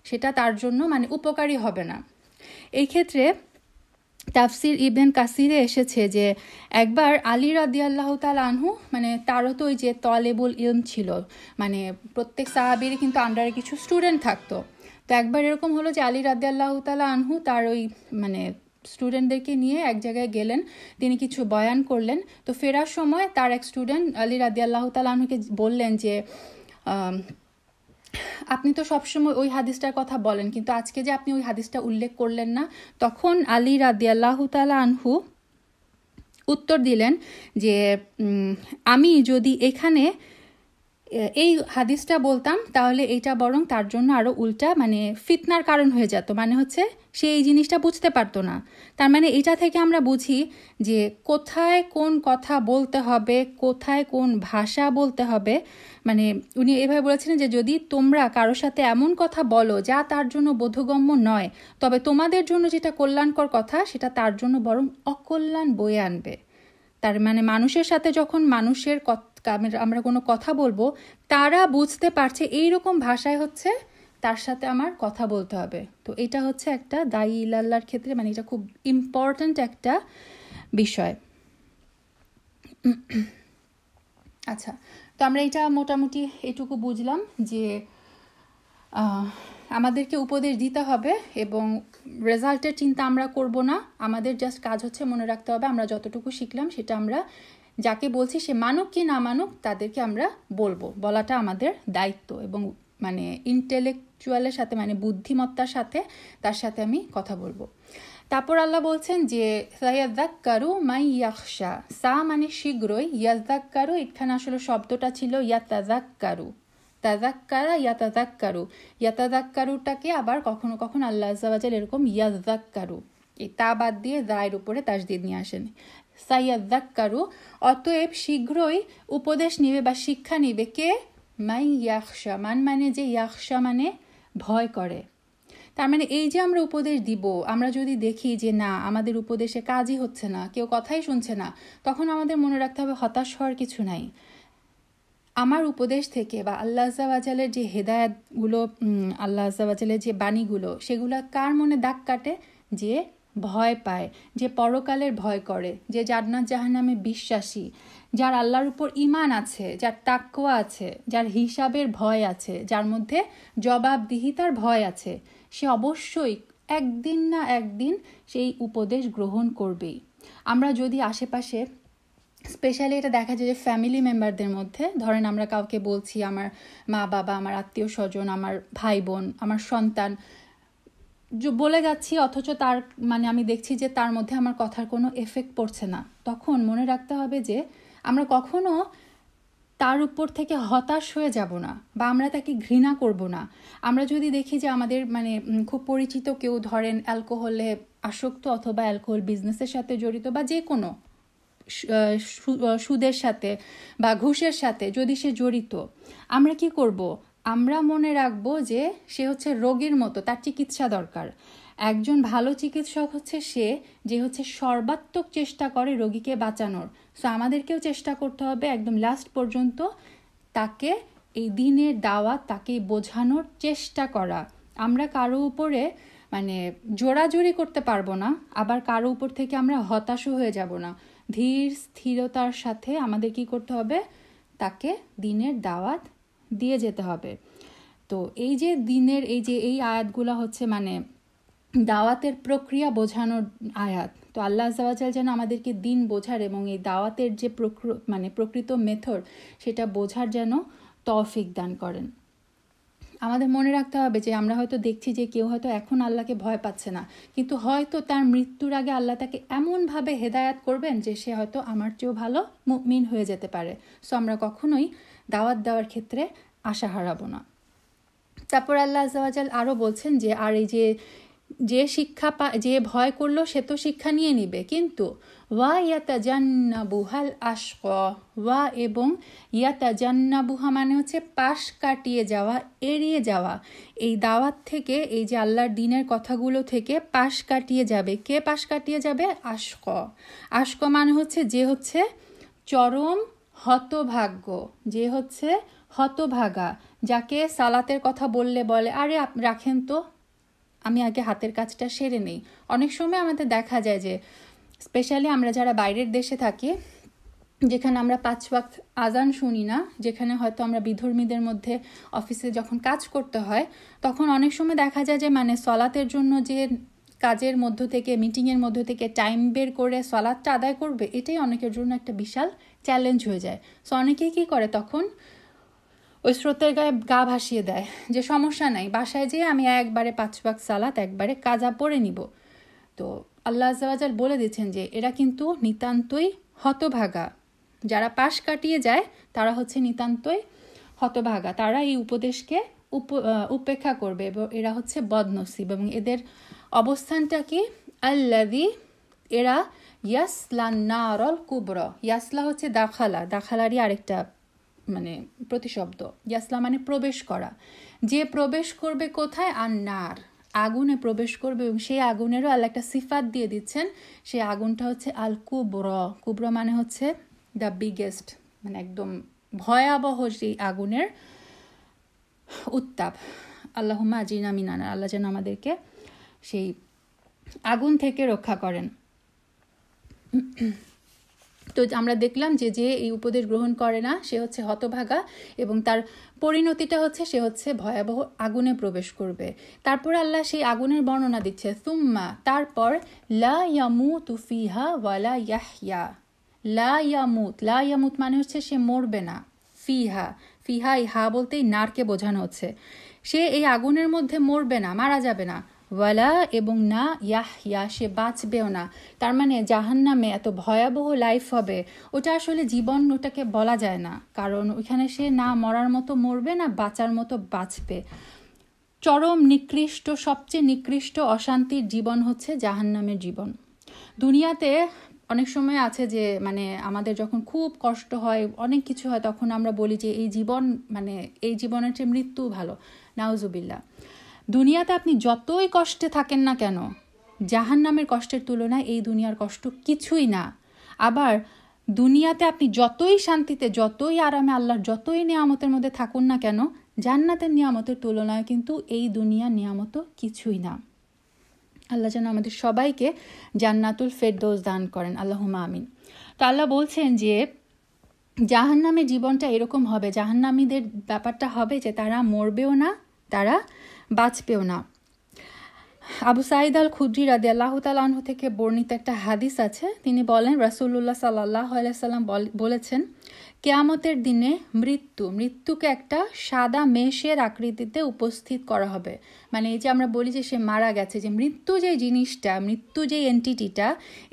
সেটা তার জন্য মানে উপকারী হবে না। এই ক্ষেত্রে তাফসির ইবনে কাসিরে এসেছে যে একবার আলী রাদিয়াল্লাহু তাআলা আনহু, মানে তারও তো ওই যে তলেবুল ইলম ছিল, মানে প্রত্যেক সাহাবীরই কিন্তু আন্ডারে কিছু স্টুডেন্ট থাকতো। তো একবার এরকম হলো যে আলী রাদিয়াল্লাহু তাআলা আনহু তার ওই মানে স্টুডেন্টদেরকে নিয়ে এক জায়গায় গেলেন, তিনি কিছু বয়ান করলেন। তো ফেরার সময় তার এক স্টুডেন্ট আলী রাদিয়াল্লাহু তাআলা আনহুকে বললেন যে আপনি তো সবসময় ওই হাদিসটার কথা বলেন, কিন্তু আজকে যে আপনি ওই হাদিসটা উল্লেখ করলেন না। তখন আলী রাদিয়াল্লাহু তাআলা আনহু উত্তর দিলেন যে আমি যদি এখানে এই হাদিসটা বলতাম, তাহলে এটা বরং তার জন্য আরও উল্টা মানে ফিতনার কারণ হয়ে যেত। মানে হচ্ছে সে এই জিনিসটা বুঝতে পারতো না। তার মানে এটা থেকে আমরা বুঝি যে কোথায় কোন কথা বলতে হবে, কোথায় কোন ভাষা বলতে হবে। মানে উনি এভাবে বলেছিলেন যে যদি তোমরা কারোর সাথে এমন কথা বলো যা তার জন্য বোধগম্য নয়, তবে তোমাদের জন্য যেটা কল্যাণকর কথা সেটা তার জন্য বরং অকল্যাণ বয়ে আনবে। তার মানে মানুষের সাথে যখন মানুষের আমরা কোনো কথা বলবো, তারা বুঝতে পারছে এইরকম ভাষায় হচ্ছে তার সাথে আমার কথা বলতে হবে। তো এটা হচ্ছে একটা দায়ী ইলাল্লাহর ক্ষেত্রে মানে এটা খুব ইম্পর্ট্যান্ট একটা বিষয়। আচ্ছা, তো আমরা এটা মোটামুটি এটুকু বুঝলাম যে আমাদেরকে উপদেশ দিতে হবে এবং রেজাল্টের চিন্তা আমরা করব না। আমাদের জাস্ট কাজ হচ্ছে মনে রাখতে হবে আমরা যতটুকু শিখলাম সেটা আমরা যাকে বলছি সে মানুক কি না মানুক তাদেরকে আমরা বলাটা আমাদের দায়িত্ব, এবং মানে ইন্টেলেকচুয়ালের সাথে মানে বুদ্ধিমত্তার সাথে তার সাথে আমি কথা বলবো। তারপর আল্লাহ বলছেন যে সায়াযাক্কারু মাই ইয়াখশা, সা মানে শীঘ্রই, ইয়াযাক্কারু এখানে আসলে শব্দটা ছিল ইয়াতাযাক্কারু, তাযাক্কারা ইয়াতাযাক্কারু। ইয়াতাযাক্কারুটাকে আবার কখনো কখনো আল্লাহ আযজা ওয়া জাল এরকম ইয়াযাক্কারু এই তা বাদ দিয়ে দায়ের উপরে তাসদীদ নিয়ে আসেন, সায়াযাক্কারু। অতএব শীঘ্রই উপদেশ নিবে বা শিক্ষা নিবে কে, মাই ইয়াখশা, মানে যে ইয়াখশা মানে ভয় করে। তার মানে এই যে আমরা উপদেশ দিব, আমরা যদি দেখি যে না আমাদের উপদেশে কাজই হচ্ছে না, কেউ কথাই শুনছে না, তখন আমাদের মনে রাখতে হবে হতাশ হওয়ার কিছু নাই। আমার উপদেশ থেকে বা আল্লাহ আযজা ওয়া জালের যে হেদায়েতগুলো, আল্লাহ আযজা ওয়া জালের যে বাণীগুলো, সেগুলো কার মনে দাগ কাটে, যে ভয় পায়, যে পরকালের ভয় করে, যে জান্নাত জাহান্নামে বিশ্বাসী, যার আল্লাহর উপর ঈমান আছে, যার তাকওয়া আছে, যার হিসাবের ভয় আছে, যার মধ্যে জবাবদিহিতার ভয় আছে, সে অবশ্যই একদিন না একদিন সেই উপদেশ গ্রহণ করবেই। আমরা যদি আশেপাশে স্পেশালি এটা দেখা যায় যে ফ্যামিলি মেম্বারদের মধ্যে, ধরেন আমরা কাউকে বলছি, আমার মা বাবা, আমার আত্মীয় স্বজন, আমার ভাই বোন, আমার সন্তান বলে যাচ্ছি, অথচ তার মানে আমি দেখছি যে তার মধ্যে আমার কথার কোনো এফেক্ট পড়ছে না, তখন মনে রাখতে হবে যে আমরা কখনো তার উপর থেকে হতাশ হয়ে যাব না বা আমরা তাকে ঘৃণা করব না। আমরা যদি দেখি যে আমাদের মানে খুব পরিচিত কেউ ধরেন অ্যালকোহলে আসক্ত অথবা অ্যালকোহল বিজনেসের সাথে জড়িত বা যে কোনো সুদের সাথে বা ঘুষের সাথে যদি সে জড়িত, আমরা কি করব, আমরা মনে রাখবো যে সে হচ্ছে রোগীর মতো, তার চিকিৎসা দরকার। একজন ভালো চিকিৎসক হচ্ছে সে যে হচ্ছে সর্বাত্মক চেষ্টা করে রোগীকে বাঁচানোর। সো আমাদেরকেও চেষ্টা করতে হবে একদম লাস্ট পর্যন্ত তাকে এই দিনের দাওয়াত তাকে বোঝানোর চেষ্টা করা। আমরা কারো উপরে মানে জোরাজুরি করতে পারবো না, আবার কারো উপর থেকে আমরা হতাশও হয়ে যাব না। ধীর স্থিরতার সাথে আমাদের কি করতে হবে, তাকে দিনের দাওয়াত দিয়ে যেতে হবে। তো এই যে দিনের এই আয়াতগুলো হচ্ছে মানে দাওয়াতের প্রক্রিয়া বোঝানোর আয়াত। তো আল্লাহ আযজা ওয়া জাল যেন আমাদেরকে দিন বোঝার এবং এই দাওয়াতের যে প্রকৃত মেথড সেটা বোঝার যেন তৌফিক দান করেন। আমাদের মনে রাখতে হবে যে আমরা হয়তো দেখছি যে কেউ হয়তো এখন আল্লাহকে ভয় পাচ্ছে না, কিন্তু হয়তো তার মৃত্যুর আগে আল্লাহ তাকে এমনভাবে হেদায়াত করবেন যে সে হয়তো আমার চেয়েও ভালো মুমিন হয়ে যেতে পারে। সো আমরা কখনোই দাওয়াত দেওয়ার ক্ষেত্রে আশা হারাবো না। তারপর আল্লাহ আযজা ওয়া জাল আরও বলছেন যে আর এই যে শিক্ষা যে ভয় করলো সে তো শিক্ষা নিয়ে নিবে, কিন্তু ওয়া ইয়াতাজান্নাবুহাল আশকা, ওয়া এবং ইয়াতাজান্নাবুহা মানে হচ্ছে পাশ কাটিয়ে যাওয়া, এড়িয়ে যাওয়া। এই দাওয়াত থেকে, এই যে আল্লাহর দ্বীনের কথাগুলো থেকে পাশ কাটিয়ে যাবে। কে পাশ কাটিয়ে যাবে? আশকা। আশকা মানে হচ্ছে যে হচ্ছে চরম হতভাগ্য, যে হচ্ছে হতভাগা, যাকে সালাতের কথা বললে বলে আরে রাখেন তো, আমি আগে হাতের কাজটা সেরে নেই। অনেক সময় আমাদের দেখা যায় যে স্পেশালি আমরা যারা বাইরের দেশে থাকি, যেখানে আমরা 5 ওয়াক্ত আজান শুনি না, যেখানে হয়তো আমরা বিধর্মীদের মধ্যে অফিসে যখন কাজ করতে হয়, তখন অনেক সময় দেখা যায় যে মানে সলাতের জন্য যে কাজের মধ্য থেকে, মিটিংয়ের মধ্য থেকে টাইম বের করে সলাতটা আদায় করবে, এটাই অনেকের জন্য একটা বিশাল চ্যালেঞ্জ হয়ে যায়। সো অনেকেই কী করে, তখন ওই স্রোতের গায়ে গা ভাসিয়ে দেয় যে সমস্যা নাই, বাসায় যেয়ে আমি একবারে 5 ওয়াক্ত সালাত একবারে কাজা পড়ে নিব। তো আল্লাহ আযজা ওয়া জাল বলে দিচ্ছেন যে এরা কিন্তু নিতান্তই হতভাগা। যারা পাশ কাটিয়ে যায় তারা হচ্ছে নিতান্তই হতভাগা, তারা এই উপদেশকে উপেক্ষা করবে এবং এরা হচ্ছে বদনসিব। এবং এদের অবস্থানটা কি? আল্লাযী, এরা ইয়াসলান নারল কুবরা। ইয়াসলা হচ্ছে দাখালা, দাখালারই আরেকটা মানে প্রতিশব্দ। ইয়াসলা মানে প্রবেশ করা। যে প্রবেশ করবে কোথায়? আন্নার, আগুনে প্রবেশ করবে। এবং সেই আগুনেরও আল্লাহ একটা সিফাত দিয়ে দিচ্ছেন, সেই আগুনটা হচ্ছে আল কুবরা। কুবরা মানে হচ্ছে দ্য বিগেস্ট, মানে একদম ভয়াবহ সেই আগুনের উত্তাপ। আল্লাহুম্মা আজিনা মিনান, আল্লাহ যেন আমাদেরকে সেই আগুন থেকে রক্ষা করেন। তো আমরা দেখলাম যে এই উপদেশ গ্রহণ করে না সে হচ্ছে হতভাগা, এবং তার পরিণতিটা হচ্ছে সে হচ্ছে ভয়াবহ আগুনে প্রবেশ করবে। তারপর আল্লাহ সেই আগুনের বর্ণনা দিচ্ছে, সুম্মা, তারপর লা ইয়ামুতু ফিহা ওয়ালা ইয়াহইয়া। লা ইয়ামুত, লা ইয়ামুত মানে হচ্ছে সে মরবে না। ফিহা, ফিহা এই হা বলতেই নারকে বোঝানো হচ্ছে। সে এই আগুনের মধ্যে মরবে না, মারা যাবে না। ওয়ালা এবং না ইয়াহইয়া, সে বাঁচবেও না। তার মানে জাহান্নামে এত ভয়াবহ লাইফ হবে, ওটা আসলে জীবন ওটাকে বলা যায় না, কারণ ওইখানে সে না মরার মতো মরবে, না বাঁচার মতো বাঁচবে। চরম নিকৃষ্ট, সবচেয়ে নিকৃষ্ট অশান্তির জীবন হচ্ছে জাহান্নামের জীবন। দুনিয়াতে অনেক সময় আছে যে মানে আমাদের যখন খুব কষ্ট হয়, অনেক কিছু হয়, তখন আমরা বলি যে এই জীবন মানে এই জীবনের চেয়ে মৃত্যু ভালো। নাউজুবিল্লাহ। দুনিয়াতে আপনি যতই কষ্টে থাকেন না কেন, জাহান্নামের কষ্টের তুলনায় এই দুনিয়ার কষ্ট কিছুই না। আবার দুনিয়াতে আপনি যতই শান্তিতে, যতই আরামে, আল্লাহর যতই নিয়ামতের মধ্যে থাকুন না কেন, জান্নাতের নিয়ামতের তুলনায় কিন্তু এই দুনিয়ার নিয়ামত কিছুই না। আল্লাহ যেন আমাদের সবাইকে জান্নাতুল ফেরদৌস দান করেন, আল্লাহুম্মা আমিন। তো আল্লাহ বলছেন যে জাহান্নামের জীবনটা এরকম হবে, জাহান্নামীদের ব্যাপারটা হবে যে তারা মরবেও না, তারা বাঁচবেও না। আবু সাঈদ আল খুদরি রাদিয়াল্লাহু তাআলা আনহু থেকে বর্ণিত একটা হাদিস আছে, তিনি বলেন রাসূলুল্লাহ সাল্লাল্লাহু আলাইহি সাল্লাম বলেছেন, কিয়ামতের দিনে মৃত্যুকে একটা সাদা মেষের আকৃতিতে উপস্থিত করা হবে। মানে এই যে আমরা বলি যে সে মারা গেছে, যে মৃত্যু যে জিনিসটা, মৃত্যু যে এন্টিটিটা,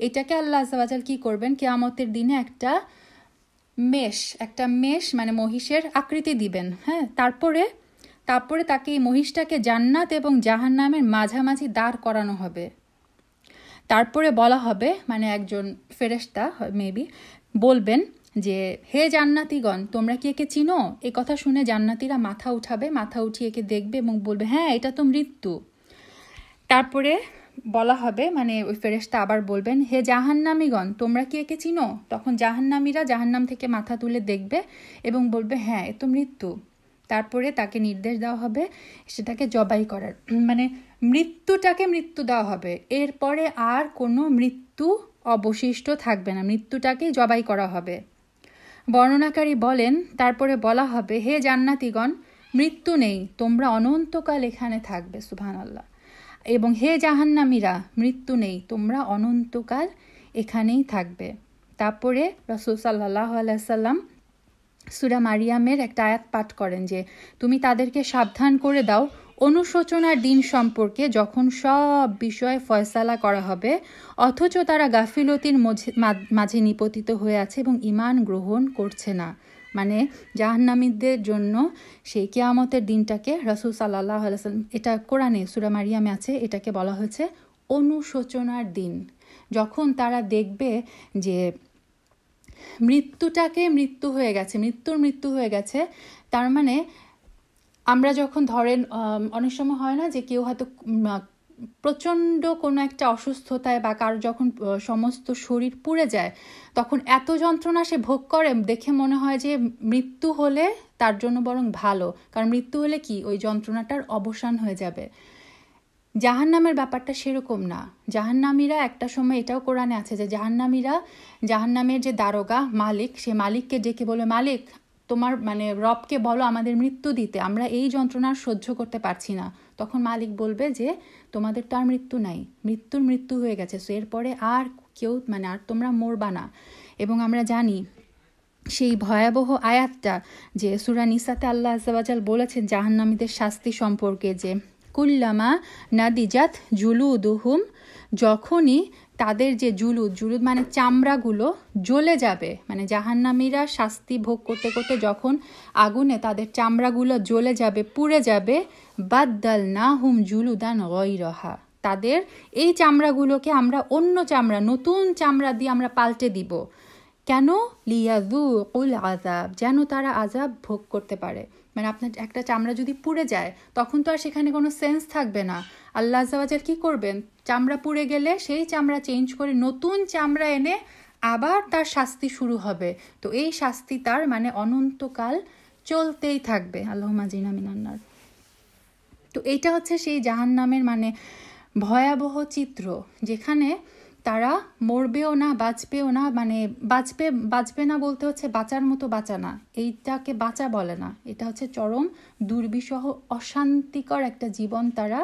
এটাকে আল্লাহ আযজা ওয়া জাল কি করবেন, কিয়ামতের দিনে একটা মেষ মানে মহিষের আকৃতি দিবেন। হ্যাঁ, তারপরে তাকে এই মহিষটাকে জান্নাত এবং জাহান্নামের মাঝামাঝি দাঁড় করানো হবে। তারপরে বলা হবে, মানে একজন ফেরেশতা মেবি বলবেন যে হে জান্নাতীগণ, তোমরা কি একে চিনো? এই কথা শুনে জান্নাতীরা মাথা উঠাবে, মাথা উঠিয়ে একে দেখবে এবং বলবে হ্যাঁ এটা তো মৃত্যু। তারপরে বলা হবে, মানে ওই ফেরেশতা আবার বলবেন হে জাহান্নামীগণ, তোমরা কি একে চিনো? তখন জাহান্নামীরা জাহান্নাম থেকে মাথা তুলে দেখবে এবং বলবে হ্যাঁ এ তো মৃত্যু। তারপরে তাকে নির্দেশ দেওয়া হবে সেটাকে জবাই করার, মানে মৃত্যুটাকে মৃত্যু দেওয়া হবে। এরপরে আর কোনো মৃত্যু অবশিষ্ট থাকবে না, মৃত্যুটাকেই জবাই করা হবে। বর্ণনাকারী বলেন, তারপরে বলা হবে, হে জান্নাতীগণ, মৃত্যু নেই, তোমরা অনন্তকাল এখানে থাকবে। সুবহানাল্লাহ। এবং হে জাহান্নামীরা, মৃত্যু নেই, তোমরা অনন্তকাল এখানেই থাকবে। তারপরে রাসূল সাল্লাল্লাহু আলাইহি সাল্লাম সূরা মারিয়ামের একটা আয়াত পাঠ করেন যে, তুমি তাদেরকে সাবধান করে দাও অনুশোচনার দিন সম্পর্কে, যখন সব বিষয়ে ফয়সালা করা হবে, অথচ তারা গাফিলতির মাঝে নিপতিত হয়ে আছে এবং ঈমান গ্রহণ করছে না। মানে জাহান্নামীদের জন্য সেই কিয়ামতের দিনটাকে রাসূল সাল্লাল্লাহু আলাইহি ওয়াসাল্লাম, এটা কোরআনে সূরা মারিয়ামে আছে, এটাকে বলা হয়েছে অনুশোচনার দিন। যখন তারা দেখবে যে মৃত্যুটাকে মৃত্যু হয়ে গেছে, মৃত্যু হয়ে গেছে, তার মানে আমরা যখন ধরেন অনেক সময় হয় না যে কেউ হয়তো প্রচণ্ড কোনো একটা অসুস্থতায় বা কারো যখন সমস্ত শরীর পুড়ে যায়, তখন এত যন্ত্রণা সে ভোগ করে, দেখে মনে হয় যে মৃত্যু হলে তার জন্য বরং ভালো, কারণ মৃত্যু হলে কি ওই যন্ত্রণাটার অবসান হয়ে যাবে। জাহান্নামের ব্যাপারটা সেরকম না। জাহান্নামীরা একটা সময়, এটাও কোরআনে আছে যে জাহান্নামের যে দারোগা মালিক, সে মালিককে ডেকে বলে, মালিক তোমার মানে রবকে বলো আমাদের মৃত্যু দিতে, আমরা এই যন্ত্রণা সহ্য করতে পারছি না। তখন মালিক বলবে যে তোমাদের তো আর মৃত্যু নাই, মৃত্যু হয়ে গেছে, সো এরপরে আর কেউ মানে আর তোমরা মরবা না। এবং আমরা জানি সেই ভয়াবহ আয়াতটা যে সূরা নিসাতে আল্লাহ আযজা ওয়া জাল বলেছেন জাহান্নামীদের শাস্তি সম্পর্কে, যে কুল্লামা নাদিজাত জুলুদুহুম, যখনই তাদের যে জুলুদ মানে চামড়াগুলো জ্বলে যাবে, মানে জাহান্নামীরা শাস্তি ভোগ করতে করতে যখন আগুনে তাদের চামড়াগুলো জ্বলে যাবে, পুড়ে যাবে, বাদদালনাহুম জুলুদান গায়রাহা, তাদের এই চামড়াগুলোকে আমরা অন্য চামড়া, নতুন চামড়া দিয়ে আমরা পাল্টে দিব। কেন? লিয়াযুকুল আযাব, যেন তারা আযাব ভোগ করতে পারে। মানে আপনার একটা চামড়া যদি পুড়ে যায়, তখন তো আর সেখানে কোনো সেন্স থাকবে না। আল্লাহ আযজা ওয়া জাল কি করবেন? চামড়া পুড়ে গেলে সেই চামড়া চেঞ্জ করে নতুন চামড়া এনে আবার তার শাস্তি শুরু হবে। তো এই শাস্তি তার মানে অনন্তকাল চলতেই থাকবে। আল্লাহুম্মা জিনা মিনান নার। তো এইটা হচ্ছে সেই জাহান্নামের মানে ভয়াবহ চিত্র, যেখানে তারা মরবেও না, বাঁচবেও না, মানে বাঁচবে না বলতে হচ্ছে বাঁচার মতো বাঁচা না, এইটাকে বাঁচা বলে না, এটা হচ্ছে চরম দুর্বিষহ অশান্তিকর একটা জীবন তারা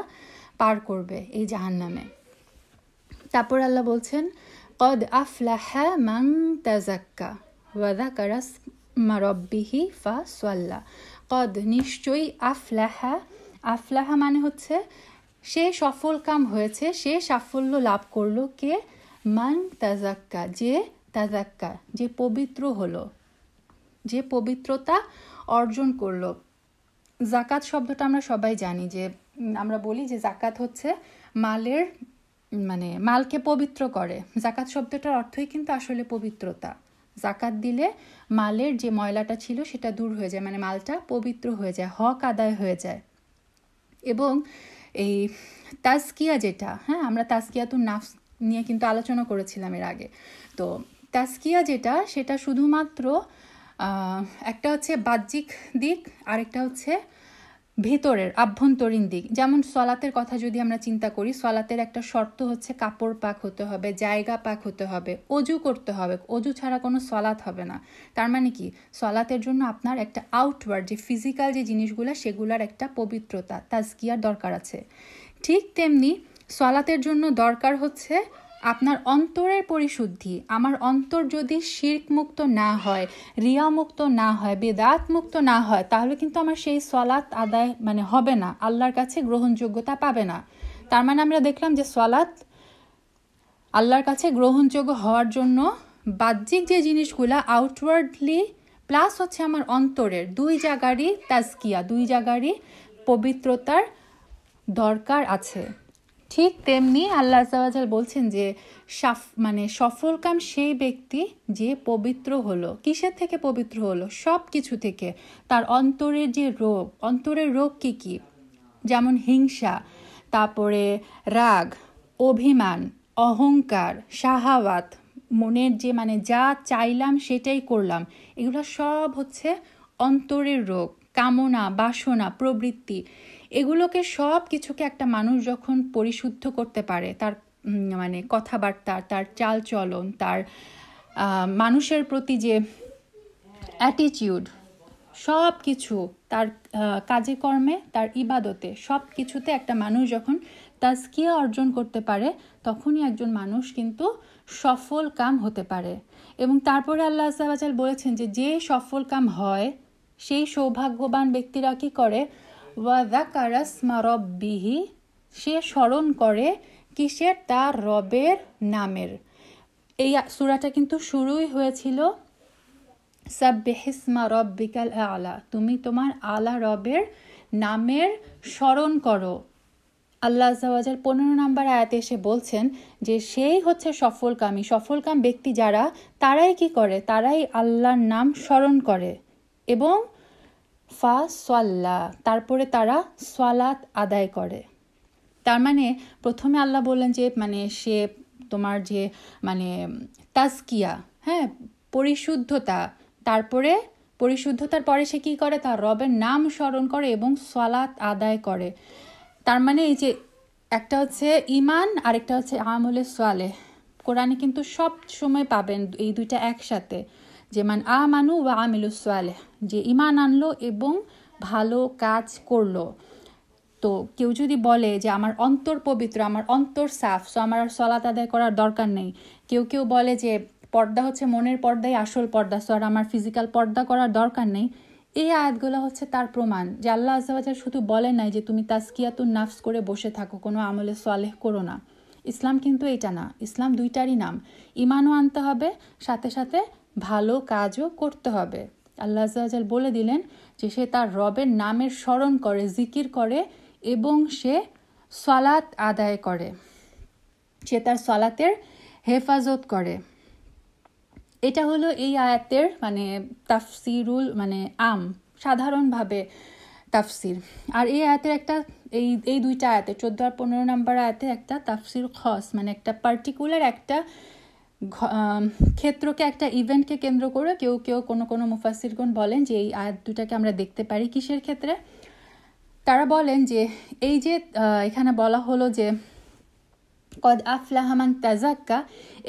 পার করবে এই জাহান্নামে। তারপর আল্লাহ বলছেন, কদ আফলাহা মান তাযাক্কা ওয়া যাকারা ইসমা রাব্বিহি ফাসাল্লা। কদ নিশ্চয়ই, আফলাহা মানে হচ্ছে সে সফল কাম হয়েছে, সে সাফল্য লাভ করলো। কে? মান তাযাক্কা, যে পবিত্র হলো, যে পবিত্রতা অর্জন করলো। জাকাত শব্দটা আমরা সবাই জানি, যে আমরা বলি যে জাকাত হচ্ছে মালের মানে মালকে পবিত্র করে। জাকাত শব্দটার অর্থই কিন্তু আসলে পবিত্রতা। জাকাত দিলে মালের যে ময়লাটা ছিল সেটা দূর হয়ে যায়, মানে মালটা পবিত্র হয়ে যায়, হক আদায় হয়ে যায়। এবং এই তাজকিয়া যেটা, হ্যাঁ, আমরা তাজকিয়াতুন নাফস নিয়ে কিন্তু আলোচনা করেছিলাম এর আগে। তো তাজকিয়া যেটা, সেটা শুধুমাত্র একটা হচ্ছে বাহ্যিক দিক, আরেকটা হচ্ছে ভেতরের আভ্যন্তরীণ দিক। যেমন সলাতের কথা যদি আমরা চিন্তা করি, সলাতের একটা শর্ত হচ্ছে কাপড় পাক হতে হবে, জায়গা পাক হতে হবে, অজু করতে হবে, অজু ছাড়া কোনো সলাত হবে না। তার মানে কি, সলাতের জন্য আপনার একটা আউটওয়ার্ড যে ফিজিক্যাল যে জিনিসগুলো, সেগুলোর একটা পবিত্রতা, তাজকিয়ার দরকার আছে। ঠিক তেমনি সলাতের জন্য দরকার হচ্ছে আপনার অন্তরের পরিশুদ্ধি। আমার অন্তর যদি শিরক মুক্ত না হয়, রিয়া মুক্ত না হয়, বেদাত মুক্ত না হয়, তাহলে কিন্তু আমার সেই সলাত আদায় মানে হবে না, আল্লাহর কাছে গ্রহণযোগ্যতা পাবে না। তার মানে আমরা দেখলাম যে সলাত আল্লাহর কাছে গ্রহণযোগ্য হওয়ার জন্য বাহ্যিক যে জিনিসগুলা আউটওয়ার্ডলি প্লাস হচ্ছে আমার অন্তরের দুই জায়গারই তাজকিয়া, দুই জায়গারই পবিত্রতার দরকার আছে। ঠিক তেমনি আল্লাহ আযজা ওয়া জাল বলছেন যে মানে সফলকাম সেই ব্যক্তি যে পবিত্র হলো। কিসের থেকে পবিত্র হলো? সব কিছু থেকে। তার অন্তরের যে রোগ, অন্তরের রোগ কি কি? যেমন হিংসা, তারপরে রাগ, অভিমান, অহংকার, শাহাওয়াত, মনের যে মানে যা চাইলাম সেটাই করলাম, এগুলো সব হচ্ছে অন্তরের রোগ। কামনা, বাসনা, প্রবৃত্তি, এগুলোকে সব কিছুকে একটা মানুষ যখন পরিশুদ্ধ করতে পারে, তার মানে কথাবার্তা, তার চালচলন, তার মানুষের প্রতি যে অ্যাটিটিউড, সব কিছু, তার কাজে কর্মে, তার ইবাদতে, সব কিছুতে একটা মানুষ যখন তাজকিয়া অর্জন করতে পারে তখনই একজন মানুষ কিন্তু সফল কাম হতে পারে। এবং তারপরে আল্লাহ আযজা ওয়া জাল বলেছেন যে যে সফল কাম হয় সেই সৌভাগ্যবান ব্যক্তিরা কি করে, ওয়া যাকারা ইসমা রাব্বিহি, সে স্মরণ করে কিসের, তার রবের নামের। এই সূরাটা কিন্তু শুরুই হয়েছিল সাব্বিহিসমা রাব্বিকাল আ'লা, তুমি তোমার আলা রবের নামের স্মরণ করো। আল্লাহ আযজা ওয়া জাল 15 নম্বর আয়াতে এসে বলছেন যে সেই হচ্ছে সফলকামী, সফলকাম ব্যক্তি যারা, তারাই কি করে, তারাই আল্লাহর নাম স্মরণ করে এবং ফাসাল্লা, তারপরে তারা সালাত আদায় করে। তার মানে প্রথমে আল্লাহ বললেন যে মানে সে তোমার যে মানে তাজকিয়া, হ্যাঁ, পরিশুদ্ধতা, তারপরে পরিশুদ্ধতার পরে সে কি করে, তার রবের নাম স্মরণ করে এবং সালাত আদায় করে। তার মানে এই যে একটা হচ্ছে ইমান আর একটা হচ্ছে আমলে সালেহ, কোরআনে কিন্তু সব সময় পাবেন এই দুইটা একসাথে, যে মান আমানু ওয়া আমিলুস সালেহ, যে ইমান আনলো এবং ভালো কাজ করলো। তো কেউ যদি বলে যে আমার অন্তর পবিত্র, আমার অন্তর সাফ, সো আমার আর সালাত আদায় করার দরকার নেই, কেউ বলে যে পর্দা হচ্ছে মনের পর্দাই আসল পর্দা, সো আর আমার ফিজিক্যাল পর্দা করার দরকার নেই, এই আয়াতগুলো হচ্ছে তার প্রমাণ যে আল্লাহ আযজা ওয়া জাল শুধু বলে নাই যে তুমি তাজকিয়াতুন নাফস করে বসে থাকো, কোনো আমলে সালেহ করো না। ইসলাম কিন্তু এটা না, ইসলাম দুইটারই নাম, ইমানও আনতে হবে, সাথে সাথে ভালো কাজও করতে হবে। আল্লাহ আযজা ওয়া জাল বলে দিলেন যে সে তার রবের নামের স্মরণ করে, জিকির করে এবং সে সালাত আদায় করে, সে তার সালাতের হেফাজত করে। এটা হলো এই আয়াতের মানে তাফসিরুল মানে আম, সাধারণভাবে তাফসির। আর এই আয়াতের একটা এই দুইটা আয়াতে 14 আর 15 নম্বর আয়াতে একটা তাফসির খস, মানে একটা পার্টিকুলার একটা ক্ষেত্রকে, একটা ইভেন্টকে কেন্দ্র করে কেউ কোনো মুফাসসিরগণ বলেন যে এই আয়াত দুটাকে আমরা দেখতে পারি কিসের ক্ষেত্রে। তারা বলেন যে এই যে এখানে বলা হলো যে কদ আফলাহা মান তাযাক্কা,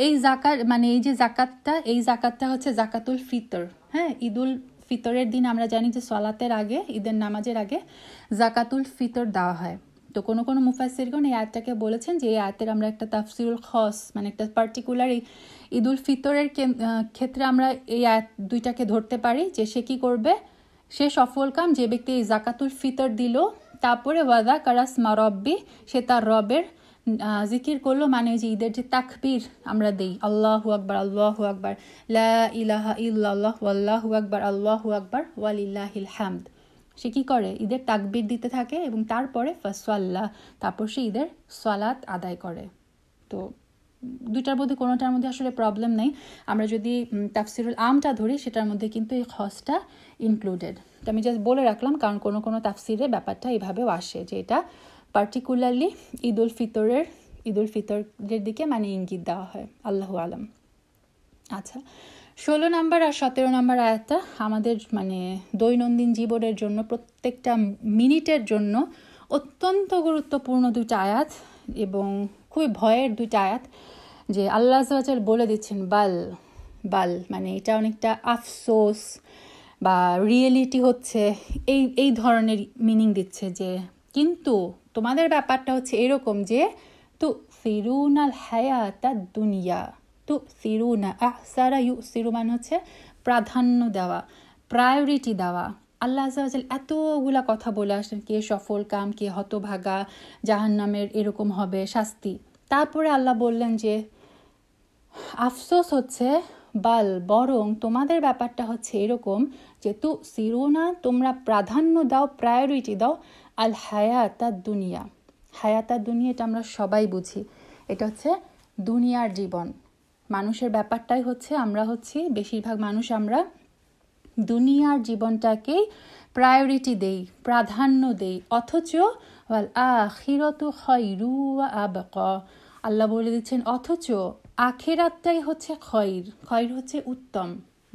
এই যাকাত মানে এই যে জাকাতটা, এই জাকাতটা হচ্ছে জাকাতুল ফিতর। হ্যাঁ, ঈদুল ফিতরের দিন আমরা জানি যে সালাতের আগে, ঈদের নামাজের আগে জাকাতুল ফিতর দেওয়া হয়। তো কোনো মুফাসসিরগণ এই আয়াতটাকে বলেছেন যে এই আয়াতের আমরা একটা তাফসিরুল খস, মানে একটা পার্টিকুলার ঈদুল ফিতরের ক্ষেত্রে আমরা এই আয়াত দুইটাকে ধরতে পারি যে সে কি করবে, সে সফল কাম যে ব্যক্তি এই জাকাতুল ফিতর দিল, তারপরে ওয়াদা কারাস মারব্বি, সে তার রবের জিকির করলো, মানে যে ঈদের যে তাকবীর আমরা দেই, আল্লাহু আকবার আল্লাহু আকবার, লা ইলাহা ইল্লাল্লাহ ওয়াল্লাহু আকবার আল্লাহু আকবার ওয়ালিল্লাহিল হামদ, সে কি করে, ঈদের তাকবীর দিতে থাকে এবং তারপরে ফাসাল্লাহ, তারপর সে ঈদের সালাত আদায় করে। তো দুইটার মধ্যে কোনোটার মধ্যে আসলে প্রবলেম নেই। আমরা যদি তাফসিরুল আমটা ধরি সেটার মধ্যে কিন্তু এই খসটা ইনক্লুডেড। তো আমি জাস্ট বলে রাখলাম, কারণ কোনো তাফসিরে ব্যাপারটা এইভাবেও আসে যে এটা পার্টিকুলারলি ঈদুল ফিতরের দিকে মানে ইঙ্গিত দেওয়া হয়। আল্লাহু আলাম। আচ্ছা, 16 নম্বর আর 17 নম্বর আয়াতটা আমাদের মানে দৈনন্দিন জীবনের জন্য, প্রত্যেকটা মিনিটের জন্য অত্যন্ত গুরুত্বপূর্ণ দুইটা আয়াত এবং খুবই ভয়ের দুইটা আয়াত, যে আল্লাহ আযজা ওয়া জাল বলে দিচ্ছেন বাল, মানে এটা অনেকটা আফসোস বা রিয়েলিটি হচ্ছে এই ধরনের মিনিং দিচ্ছে, যে কিন্তু তোমাদের ব্যাপারটা হচ্ছে এরকম যে তুসিরুনাল হায়াতাদ দুনিয়া, তুসিরুনা আহসারা ইউসিরু মানে হচ্ছে প্রাধান্য দেওয়া, প্রায়োরিটি দেওয়া। আল্লাহ আযজা ওয়া জাল এতগুলা কথা বলে আসলেন, কে সফল কাম, কে হতভাগা, জাহান্নামের এরকম হবে শাস্তি। তারপরে আল্লাহ বললেন যে আফসোস হচ্ছে বরং তোমাদের ব্যাপারটা হচ্ছে এরকম যে তুসিরুনা, তোমরা প্রাধান্য দাও, প্রায়োরিটি দাও আল হায়াতাদ দুনিয়া। হায়াতাদ দুনিয়া এটা আমরা সবাই বুঝি, এটা হচ্ছে দুনিয়ার জীবন। মানুষের ব্যাপারটাই হচ্ছে আমরা হচ্ছি বেশিরভাগ মানুষ, আমরা দুনিয়ার জীবনটাকেই প্রায়োরিটি দেই, প্রাধান্য দেই, অথচ ওয়াল আখিরাতু খায়রু ওয়া আবকা, আল্লাহ বলে দিচ্ছেন অথচ আখিরাতটাই হচ্ছে খয়র হচ্ছে উত্তম,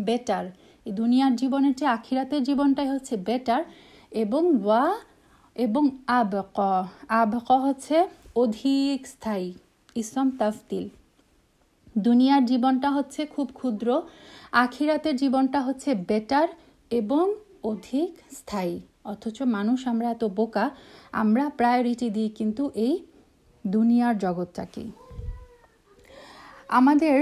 বেটার। এই দুনিয়ার জীবনের চেয়ে আখিরাতের জীবনটাই হচ্ছে বেটার। এবং আবকা হচ্ছে অধিক স্থায়ী, ইসম তাফতিল। দুনিয়ার জীবনটা হচ্ছে খুব ক্ষুদ্র, আখিরাতের জীবনটা হচ্ছে বেটার এবং অধিক স্থায়ী। অথচ মানুষ আমরা এত বোকা, আমরা প্রায়োরিটি দিই কিন্তু এই দুনিয়ার জগৎটাকে। আমাদের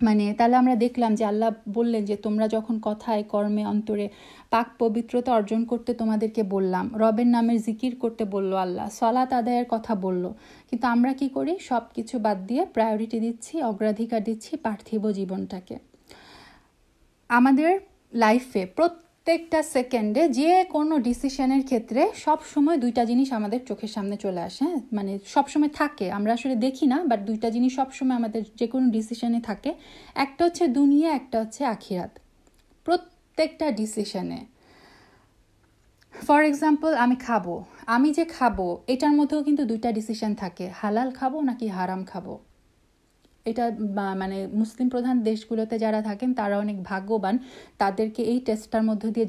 মানে তাহলে আমরা দেখলাম যে আল্লাহ বললেন যে তোমরা যখন কথায় কর্মে অন্তরে পাক পবিত্রতা অর্জন করতে তোমাদেরকে বললাম, রবের নামের জিকির করতে বলল আল্লাহ, সালাত আদায়ের কথা বলল, কিন্তু আমরা কি করি? সব কিছু বাদ দিয়ে প্রায়োরিটি দিচ্ছি, অগ্রাধিকার দিচ্ছি পার্থিব জীবনটাকে। আমাদের লাইফে প্রত্যেকটা সেকেন্ডে যে কোনো ডিসিশনের ক্ষেত্রে সব সময় দুইটা জিনিস আমাদের চোখের সামনে চলে আসে, হ্যাঁ, মানে সবসময় থাকে, আমরা আসলে দেখি না, বাট দুইটা জিনিস সবসময় আমাদের যে কোনো ডিসিশনে থাকে। একটা হচ্ছে দুনিয়া, একটা হচ্ছে আখিরাত। প্রত্যেকটা ডিসিশনে, ফর এক্সাম্পল আমি যে খাবো এটার মধ্যেও কিন্তু দুইটা ডিসিশন থাকে, হালাল খাবো নাকি হারাম খাবো। এটা মানে মুসলিম প্রধান দেশগুলোতে যারা থাকেন তারা অনেক ভাগ্যবান, তাদেরকে এই টেস্টটার মধ্য দিয়ে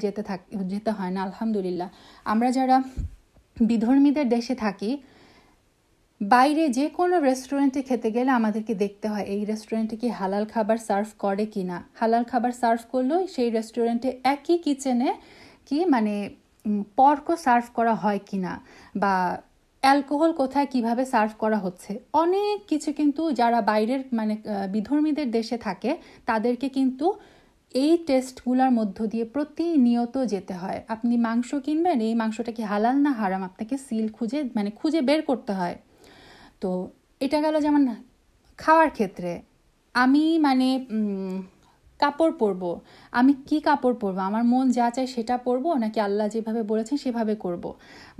যেতে হয় না, আলহামদুলিল্লাহ। আমরা যারা বিধর্মীদের দেশে থাকি, বাইরে যে কোনো রেস্টুরেন্টে খেতে গেলে আমাদেরকে দেখতে হয় এই রেস্টুরেন্টে কি হালাল খাবার সার্ভ করে কি না। হালাল খাবার সার্ভ করলেও সেই রেস্টুরেন্টে একই কিচেনে কি মানে পর্ক সার্ভ করা হয় কি না, বা অ্যালকোহল কোথায় কিভাবে সার্ভ করা হচ্ছে, অনেক কিছু কিন্তু যারা বাইরের মানে বিধর্মীদের দেশে থাকে তাদেরকে কিন্তু এই টেস্টগুলোর মধ্য দিয়ে প্রতিনিয়ত যেতে হয়। আপনি মাংস কিনবেন, এই মাংসটা কি হালাল না হারাম আপনাকে সিল খুঁজে বের করতে হয়। তো এটা গেল যেমন খাওয়ার ক্ষেত্রে। আমি মানে কাপড় পরবো, আমি কি কাপড় পরবো, আমার মন যা চায় সেটা পরবো নাকি আল্লাহ যেভাবে বলেছেন সেভাবে করব।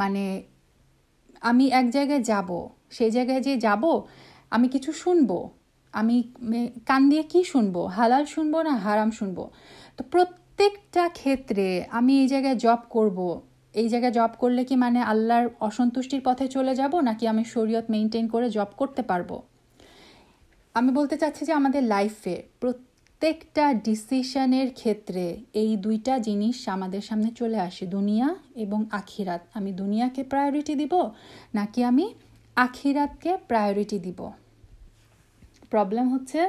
মানে আমি এক জায়গায় যাব, সেই জায়গায় যে যাব আমি কিছু শুনবো, আমি কান দিয়ে কি শুনবো, হালাল শুনবো না হারাম শুনবো। তো প্রত্যেকটা ক্ষেত্রে আমি এই জায়গায় জব করব, এই জায়গায় জব করলে কি মানে আল্লাহর অসন্তুষ্টির পথে চলে যাব নাকি আমি শরীয়ত মেনটেন করে জব করতে পারবো। আমি বলতে চাচ্ছি যে আমাদের লাইফে প্রত্যেকটা ডিসিশনের ক্ষেত্রে এই দুইটা জিনিস আমাদের সামনে চলে আসে, দুনিয়া এবং আখিরাত। আমি দুনিয়াকে প্রায়োরিটি দিব নাকি আমি আখিরাতকে প্রায়োরিটি দিব। প্রবলেম হচ্ছে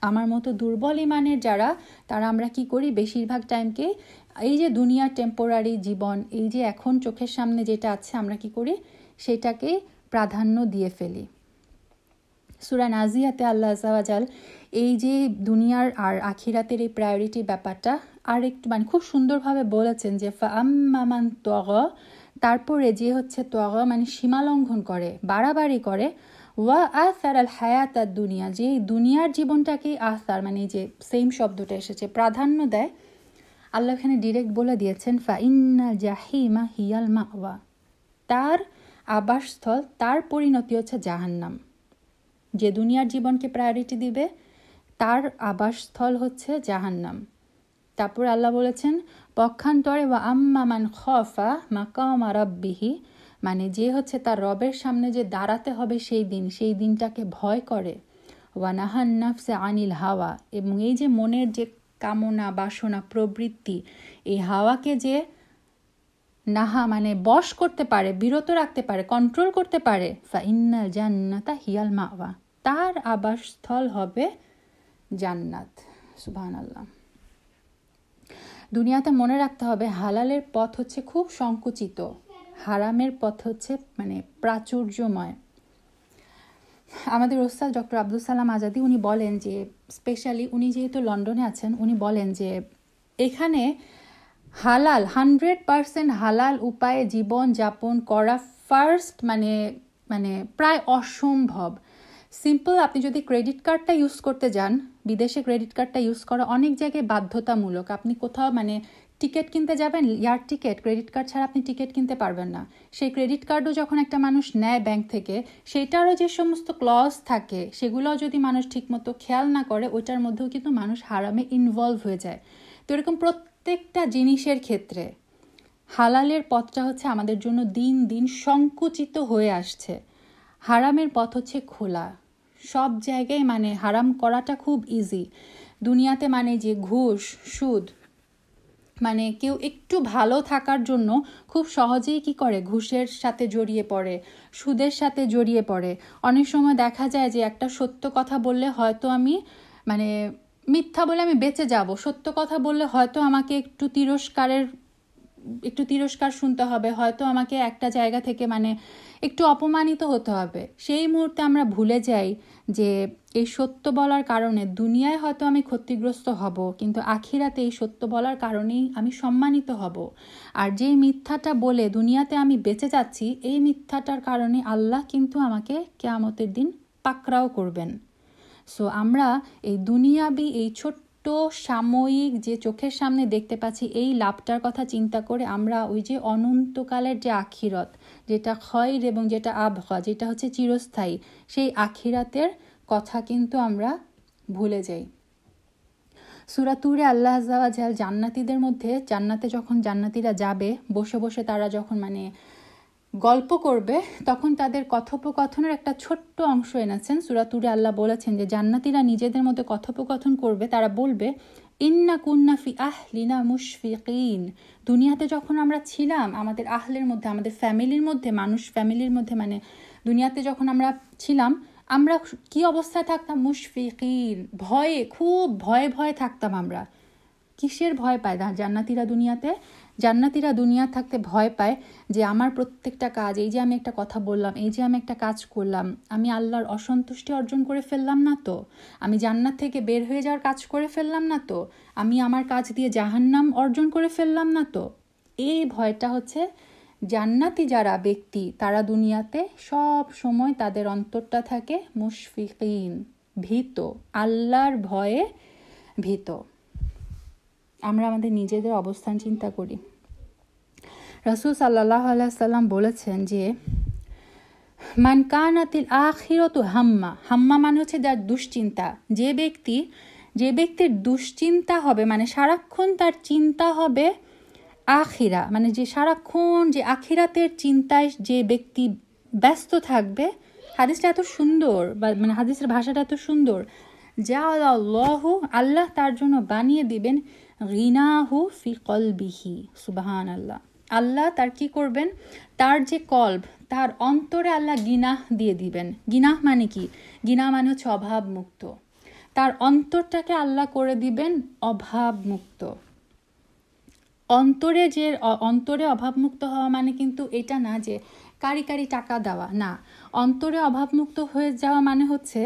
আমার মতো দুর্বল ইমানের যারা, তারা আমরা কি করি বেশিরভাগ টাইমকে এই যে দুনিয়ার টেম্পোরারি জীবন, এই যে এখন চোখের সামনে যেটা আছে আমরা কি করি সেটাকেই প্রাধান্য দিয়ে ফেলি। সূরা নাজিয়াতে আল্লাহ আযজা ওয়া জাল এই যে দুনিয়ার আর আখিরাতের এই প্রায়োরিটি ব্যাপারটা আর একটু মানে খুব সুন্দরভাবে বলেছেন যে ফাআম্মা মান তাগা, তারপরে যে হচ্ছে তাগা মানে সীমালঙ্ঘন করে, বাড়াবাড়ি করে, ওয়া আসার আল হায়াত আর দুনিয়া, যে দুনিয়ার জীবনটাকে আসার মানে যে সেম শব্দটা এসেছে প্রাধান্য দেয়, আল্লাহ এখানে ডিরেক্ট বলে দিয়েছেন ফাইন্নাল জাহিমা হিয়াল মাওয়া, তার আবাসস্থল, তার পরিণতি হচ্ছে জাহান্নাম। যে দুনিয়ার জীবনকে প্রায়োরিটি দিবে তার আবাসস্থল হচ্ছে জাহান্নাম। তারপর আল্লাহ বলেছেন পক্ষান্তরে ওয়া আম্মা মান খাফা মাকামা রাব্বিহি, মানে যে হচ্ছে তার রবের সামনে যে দাঁড়াতে হবে সেই দিনটাকে ভয় করে, ওয়া নাহান নাফসে আনিল হাওয়া, এবং এই যে মনের যে কামনা বাসনা প্রবৃত্তি, এই হাওয়াকে যে নাহা মানে বশ করতে পারে, বিরত রাখতে পারে, কন্ট্রোল করতে পারে, ফাইন্নাল জান্নাতা হিয়াল মাওয়া, তার আবাসস্থল হবে জান্নাত। সুবহানাল্লাহ। দুনিয়াতে মনে রাখতে হবে হালালের পথ হচ্ছে খুব সংকুচিত, হারামের পথ হচ্ছে মানে প্রাচুর্যময়। আমাদের ওস্তাদ ডক্টর আব্দুল সালাম আজাদি উনি বলেন যে, স্পেশালি উনি যেহেতু লন্ডনে আছেন, উনি বলেন যে এখানে হালাল 100% হালাল উপায়ে জীবন যাপন করা ফার্স্ট মানে প্রায় অসম্ভব। সিম্পল, আপনি যদি ক্রেডিট কার্ডটা ইউজ করতে যান, বিদেশে ক্রেডিট কার্ডটা ইউজ করা অনেক জায়গায় বাধ্যতামূলক। আপনি কোথাও মানে টিকিট কিনতে যাবেন, এয়ার টিকিট, ক্রেডিট কার্ড ছাড়া আপনি টিকিট কিনতে পারবেন না। সেই ক্রেডিট কার্ডও যখন একটা মানুষ নেয় ব্যাংক থেকে, সেটারও যে সমস্ত ক্লজ থাকে সেগুলোও যদি মানুষ ঠিকমতো খেয়াল না করে, ওইটার মধ্যেও কিন্তু মানুষ হারামে ইনভলভ হয়ে যায়। তো এরকম প্রত্যেকটা জিনিসের ক্ষেত্রে হালালের পথটা হচ্ছে আমাদের জন্য দিন দিন সংকুচিত হয়ে আসছে, হারামের পথ হচ্ছে খোলা। সব জায়গায় মানে হারাম করাটা খুব ইজি। দুনিয়াতে মানে যে ঘুষ, সুদ, মানে কেউ একটু ভালো থাকার জন্য খুব সহজেই কি করে, ঘুষের সাথে জড়িয়ে পড়ে, সুদের সাথে জড়িয়ে পড়ে। অনেক সময় দেখা যায় যে একটা সত্য কথা বললে হয়তো আমি মানে মিথ্যা বলে আমি বেঁচে যাব, সত্য কথা বললে হয়তো আমাকে একটু তিরস্কার শুনতে হবে, হয়তো আমাকে একটা জায়গা থেকে মানে একটু অপমানিত হতে হবে। সেই মুহূর্তে আমরা ভুলে যাই যে এই সত্য বলার কারণে দুনিয়ায় হয়তো আমি ক্ষতিগ্রস্ত হব, কিন্তু আখিরাতে এই সত্য বলার কারণেই আমি সম্মানিত হব। আর যেই মিথ্যাটা বলে দুনিয়াতে আমি বেঁচে যাচ্ছি, এই মিথ্যাটার কারণে আল্লাহ কিন্তু আমাকে কিয়ামতের দিন পাকড়াও করবেন। সো আমরা এই দুনিয়াবি এই ছোট্ট সাময়িক যে চোখের সামনে দেখতে পাচ্ছি এই লাভটার কথা চিন্তা করে আমরা ওই যে অনন্তকালের যে আখিরাত, যেটা খয়র এবং যেটা আবগা, যেটা হচ্ছে চিরস্থায়ী, সেই আখিরাতের কথা কিন্তু আমরা ভুলে যাই। সূরা তুরে আল্লাহ আযজা ওয়া জাল জান্নাতীদের মধ্যে, জান্নাতে যখন জান্নাতীরা যাবে, বসে বসে তারা যখন মানে গল্প করবে, তখন তাদের কথোপকথনের একটা ছোট্ট অংশ এনেছেন। সূরা তুরে আল্লাহ বলেছেন যে জান্নাতীরা নিজেদের মধ্যে কথোপকথন করবে, তারা বলবে ইন্না কুন্না ফি আহলিনা মুশফিকিন। দুনিয়াতে যখন আমরা ছিলাম আমাদের আহলের মধ্যে, আমাদের ফ্যামিলির মধ্যে, ফ্যামিলির মধ্যে মানে দুনিয়াতে যখন আমরা ছিলাম, আমরা কি অবস্থায় থাকতাম? মুশফিকিন, ভয়ে, খুব ভয়ে ভয়ে থাকতাম আমরা। কিসের ভয় পায় জান্নাতীরা দুনিয়া থাকতে ভয় পায় যে আমার প্রত্যেকটা কাজ, এই যে আমি একটা কথা বললাম, এই যে আমি একটা কাজ করলাম, আমি আল্লাহর অসন্তুষ্টি অর্জন করে ফেললাম না তো? আমি জান্নাত থেকে বের হয়ে যাওয়ার কাজ করে ফেললাম না তো? আমি আমার কাজ দিয়ে জাহান্নাম অর্জন করে ফেললাম না তো? এই ভয়টা হচ্ছে জান্নাতি যারা ব্যক্তি, তারা দুনিয়াতে সব সময় তাদের অন্তরটা থাকে মুশফিকিন, ভীত, আল্লাহর ভয়ে ভীত। আমরা আমাদের নিজেদের অবস্থান চিন্তা করি। রাসূল সাল্লাল্লাহু আলাইহি সাল্লাম বলেছেন যে মান কানাতিল আখিরাতু হাম্মা মানে হচ্ছে যার দুশ্চিন্তা, যে ব্যক্তির দুশ্চিন্তা হবে, মানে সারাক্ষণ তার চিন্তা হবে আখিরা, মানে যে সারাক্ষণ যে আখিরাতের চিন্তায় যে ব্যক্তি ব্যস্ত থাকবে। হাদিসটা এত সুন্দর, মানে হাদিসের ভাষাটা এত সুন্দর। জাআলাল্লাহু, আল্লাহ তার জন্য বানিয়ে দিবেন গিনাহু ফি কলবিহি। সুবহানাল্লাহ। আল্লাহ তার কি করবেন? তার যে কলব, তার অন্তরে আল্লাহ গিনাহ দিয়ে দিবেন। গিনাহ মানে কি? গিনাহ মানে হচ্ছে অভাব মুক্ত। তার অন্তরটাকে আল্লাহ করে দিবেন অভাব মুক্ত। অন্তরে অভাবমুক্ত হওয়া মানে কিন্তু এটা না যে কারি কারি টাকা দেওয়া, না। অন্তরে অভাবমুক্ত হয়ে যাওয়া মানে হচ্ছে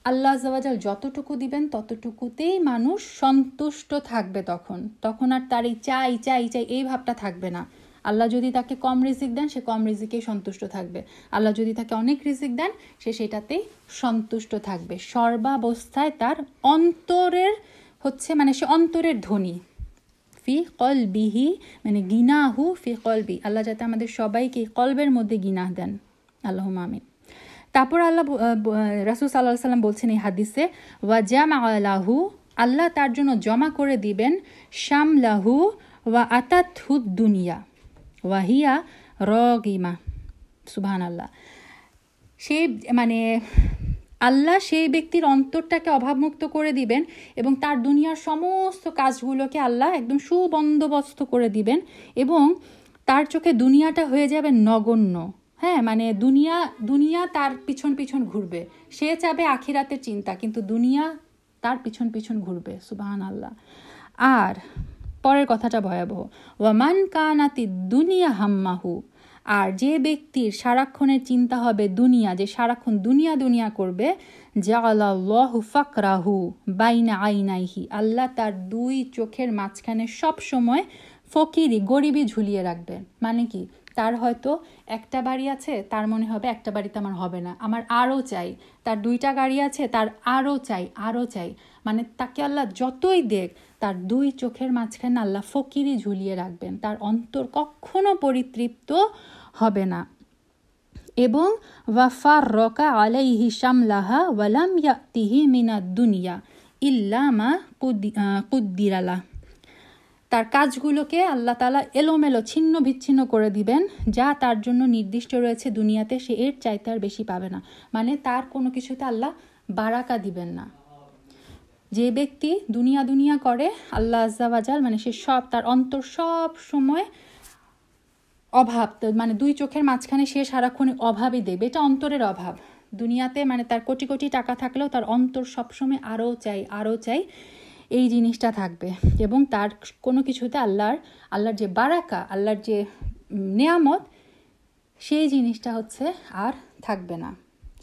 আল্লাহ আযজা ওয়া জাল যতটুকু দিবেন ততটুকুতেই মানুষ সন্তুষ্ট থাকবে। তখন আর তার এই চাই চাই চাই এই ভাবটা থাকবে না। আল্লাহ যদি তাকে কম রিজিক দেন, সে কম রিজিকেই সন্তুষ্ট থাকবে। আল্লাহ যদি তাকে অনেক রিজিক দেন, সে সেটাতেই সন্তুষ্ট থাকবে। সর্বাবস্থায় তার অন্তরের হচ্ছে মানে সে অন্তরের ধনী। ফি কলবিহি মানে গিনাহু ফি কলবি। আল্লাহ যাতে আমাদের সবাইকে কলবের মধ্যে গিনাহ দেন, আল্লাহুম্মা আমিন। তারপর রাসূল সাল্লাল্লাহু আলাইহি সাল্লাম বলছেন এই হাদিসে, ওয়া জামাআ লাহু, আল্লাহ তার জন্য জমা করে দিবেন শামলাহু ওয়া আতাতহু দুনিয়া ওয়া হিয়া রাগিমা। সুবহানাল্লাহ। সেই মানে আল্লাহ সেই ব্যক্তির অন্তরটাকে অভাবমুক্ত করে দিবেন এবং তার দুনিয়ার সমস্ত কাজগুলোকে আল্লাহ একদম সুবন্দোবস্ত করে দিবেন এবং তার চোখে দুনিয়াটা হয়ে যাবে নগণ্য। হ্যাঁ, মানে দুনিয়া তার পিছন পিছন ঘুরবে। সে চাবে আখিরাতের চিন্তা, কিন্তু দুনিয়া তার পিছন পিছন ঘুরবে। সুবহানাল্লাহ। আর পরের কথাটা ভয়াবহ। ওয়ামান কানাতি দুনিয়া হাম্মাহু, আর যে ব্যক্তির সারাক্ষণের চিন্তা হবে দুনিয়া, যে সারাক্ষণ দুনিয়া করবে, জাআলাল্লাহু ফাকরাহু বাইনা আইনাইহি, আল্লাহ তার দুই চোখের মাঝখানে সব সময় ফকিরি, গরিবি ঝুলিয়ে রাখবেন। মানে কি? তার হয়তো একটা বাড়ি আছে, তার মনে হবে একটা বাড়িতে আমার হবে না, আমার আরও চাই। তার দুইটা গাড়ি আছে, তার আরও চাই। মানে তাকে আল্লাহ যতই দেখ, তার দুই চোখের মাঝখানে আল্লাহ ফকিরি ঝুলিয়ে রাখবেন। তার অন্তর কখনো পরিতৃপ্ত হবে না। এবং ওয়াফাররাকা আলাইহি শামলাহা ওয়ালাম ইয়াতিহি মিনাদ দুনিয়া ইল্লা মা কুদ্দিরালা, তার কাজগুলোকে আল্লাহ তাআলা এলোমেলো ছিন্ন বিচ্ছিন্ন করে দিবেন, যা তার জন্য নির্দিষ্ট রয়েছে দুনিয়াতে, সে এর চাইতে আর বেশি পাবে না। মানে তার কোনো কিছুতে আল্লাহ বারাকা দিবেন না। যে ব্যক্তি দুনিয়া দুনিয়া করে, আল্লাহ আজ্জা ওয়াজাল মানে সে সব, তার অন্তর সব সময় অভাব, মানে দুই চোখের মাঝখানে সে সারাক্ষণ অভাবই দেবে, এটা অন্তরের অভাব। দুনিয়াতে মানে তার কোটি কোটি টাকা থাকলেও তার অন্তর সবসময় আরও চাই আরও চাই, এই জিনিসটা থাকবে। এবং তার কোনো কিছুতে আল্লাহর যে বারাকা, আল্লাহর যে নেয়ামত, সেই জিনিসটা হচ্ছে আর থাকবে না।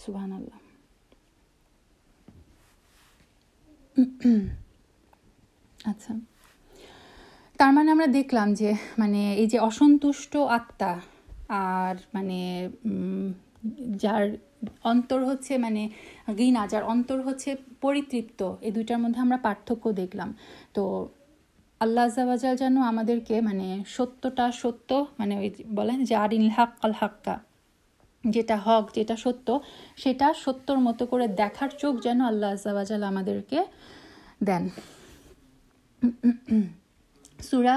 সুবহানাল্লাহ। আচ্ছা, তার মানে আমরা দেখলাম যে মানে এই যে অসন্তুষ্ট আত্মা আর মানে যার অন্তর হচ্ছে মানে ঘৃণা, যার অন্তর হচ্ছে পরিতৃপ্ত, এই দুইটার মধ্যে আমরা পার্থক্য দেখলাম। তো আল্লাহ আজ্জা ওয়াজাল যেন আমাদেরকে মানে সত্যটা সত্য, মানে ওই বলেন যে আরিল হাক আল হাক্কা, যেটা হক যেটা সত্য সেটা সত্যর মতো করে দেখার চোখ যেন আল্লাহ আজ্জা ওয়াজাল আমাদেরকে দেন। সূরা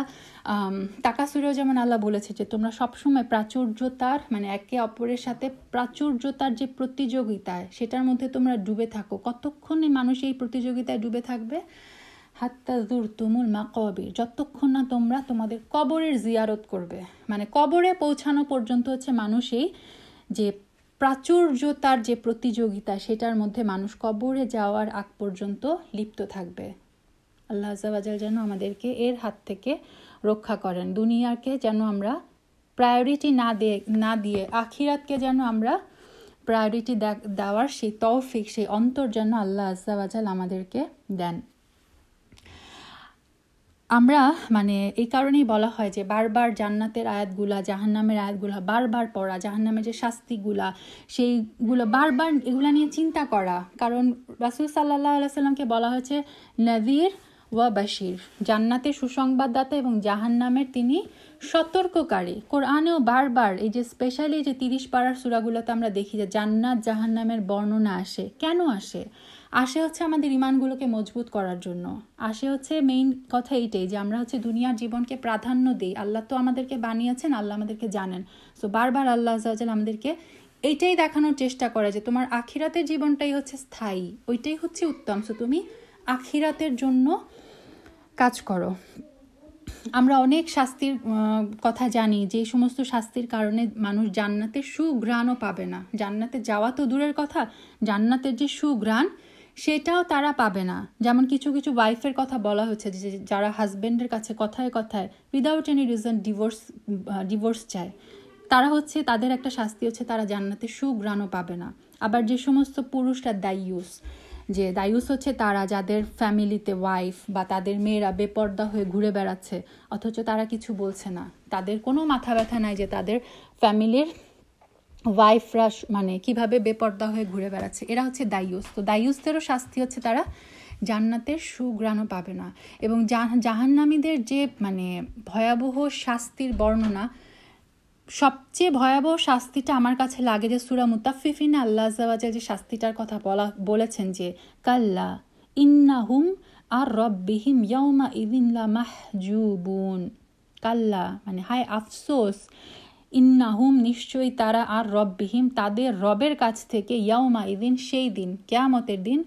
তাকাসুরেও যেমন আল্লাহ বলেছে যে তোমরা সবসময় প্রাচুর্যতার মানে একে অপরের সাথে প্রাচুর্যতার যে প্রতিযোগিতায়, সেটার মধ্যে তোমরা ডুবে থাকো। কতক্ষণে মানুষ এই প্রতিযোগিতায় ডুবে থাকবে? হাত্তা যুরতুমুল মাকাবির, যতক্ষণ না তোমরা তোমাদের কবরের জিয়ারত করবে। মানে কবরে পৌঁছানো পর্যন্ত হচ্ছে মানুষ এই যে প্রাচুর্যতার যে প্রতিযোগিতা, সেটার মধ্যে মানুষ কবরে যাওয়ার আগ পর্যন্ত লিপ্ত থাকবে। আল্লাহ আজ্জা ওয়াজাল যেন আমাদেরকে এর হাত থেকে রক্ষা করেন। দুনিয়াকে যেন আমরা প্রায়োরিটি না দিয়ে আখিরাতকে যেন আমরা প্রায়োরিটি দেওয়ার সেই তৌফিক, সেই অন্তর যেন আল্লাহ আজ্জা ওয়াজাল আমাদেরকে দেন। আমরা মানে এই কারণেই বলা হয় যে বারবার জান্নাতের আয়াতগুলা, জাহান্নামের আয়াতগুলা বারবার পড়া, জাহান্নামের যে শাস্তিগুলা সেইগুলো বারবার এগুলা নিয়ে চিন্তা করা। কারণ রাসূল সাল্লাল্লাহু আলাইহি সাল্লামকে বলা হয়েছে নাযীর ওয়া বাশির, জান্নাতের সুসংবাদদাতা এবং জাহান্নামের তিনি সতর্ককারী। কোরআনেও বারবার এই যে স্পেশালি যে 30 পারার সূরাগুলোতে আমরা দেখি যে জান্নাত জাহান্নামের বর্ণনা আসে। কেন আসে? আসে হচ্ছে আমাদের ইমানগুলোকে মজবুত করার জন্য। আসে হচ্ছে মেইন কথা এইটাই যে আমরা হচ্ছে দুনিয়ার জীবনকে প্রাধান্য দিই। আল্লাহ তো আমাদেরকে বানিয়েছেন, আল্লাহ আমাদেরকে জানেন। সো বারবার আল্লাহ আজ্জা ওয়াজাল আমাদেরকে এইটাই দেখানোর চেষ্টা করে যে তোমার আখিরাতের জীবনটাই হচ্ছে স্থায়ী, ওইটাই হচ্ছে উত্তম। সো তুমি আখিরাতের জন্য কাজ করো। আমরা অনেক শাস্তির কথা জানি, যে সমস্ত শাস্তির কারণে মানুষ জান্নাতের সুঘ্রাণও পাবে না। জান্নাতে যাওয়া তো দূরের কথা, জান্নাতের যে সুঘ্রাণ সেটাও তারা পাবে না। যেমন কিছু কিছু ওয়াইফের কথা বলা হচ্ছে যে যারা হাজব্যান্ডের কাছে কথায় কথায় উইদাউট এনি রিজন ডিভোর্স চায়, তারা হচ্ছে তাদের একটা শাস্তি হচ্ছে তারা জান্নাতের সুঘ্রাণও পাবে না। আবার যে সমস্ত পুরুষরা দায়ুস হচ্ছে তারা যাদের ফ্যামিলিতে ওয়াইফ বা তাদের মেয়েরা বেপর্দা হয়ে ঘুরে বেড়াচ্ছে, অথচ তারা কিছু বলছে না, তাদের কোনো মাথা ব্যথা নাই যে তাদের ফ্যামিলির ওয়াইফরা মানে কিভাবে বেপর্দা হয়ে ঘুরে বেড়াচ্ছে। এরা হচ্ছে দায়ুস। তো দায়ুসদেরও শাস্তি হচ্ছে তারা জান্নাতের সুঘ্রাণও পাবে না। এবং জাহান্নামীদের যে মানে ভয়াবহ শাস্তির বর্ণনা, সবচেয়ে ভয়াবহ শাস্তিটা আমার কাছে লাগে যে সূরা মুতাফফিফিনে আল্লাহ আজ্জা ওয়াজাল যে শাস্তিটার কথা বলেছেন যে কাল্লা ইন্নাহুম আর রব্বিহিম ইয়াউমা ইযিন লামাহজুবুন। কাল্লা মানে হায় আফসোস, ইন্নাহুম নিশ্চয়ই তারা, আর রব্বিহিম তাদের রবের কাছ থেকে, ইয়াউমা ইযিন সেই দিন, কিয়ামতের দিন,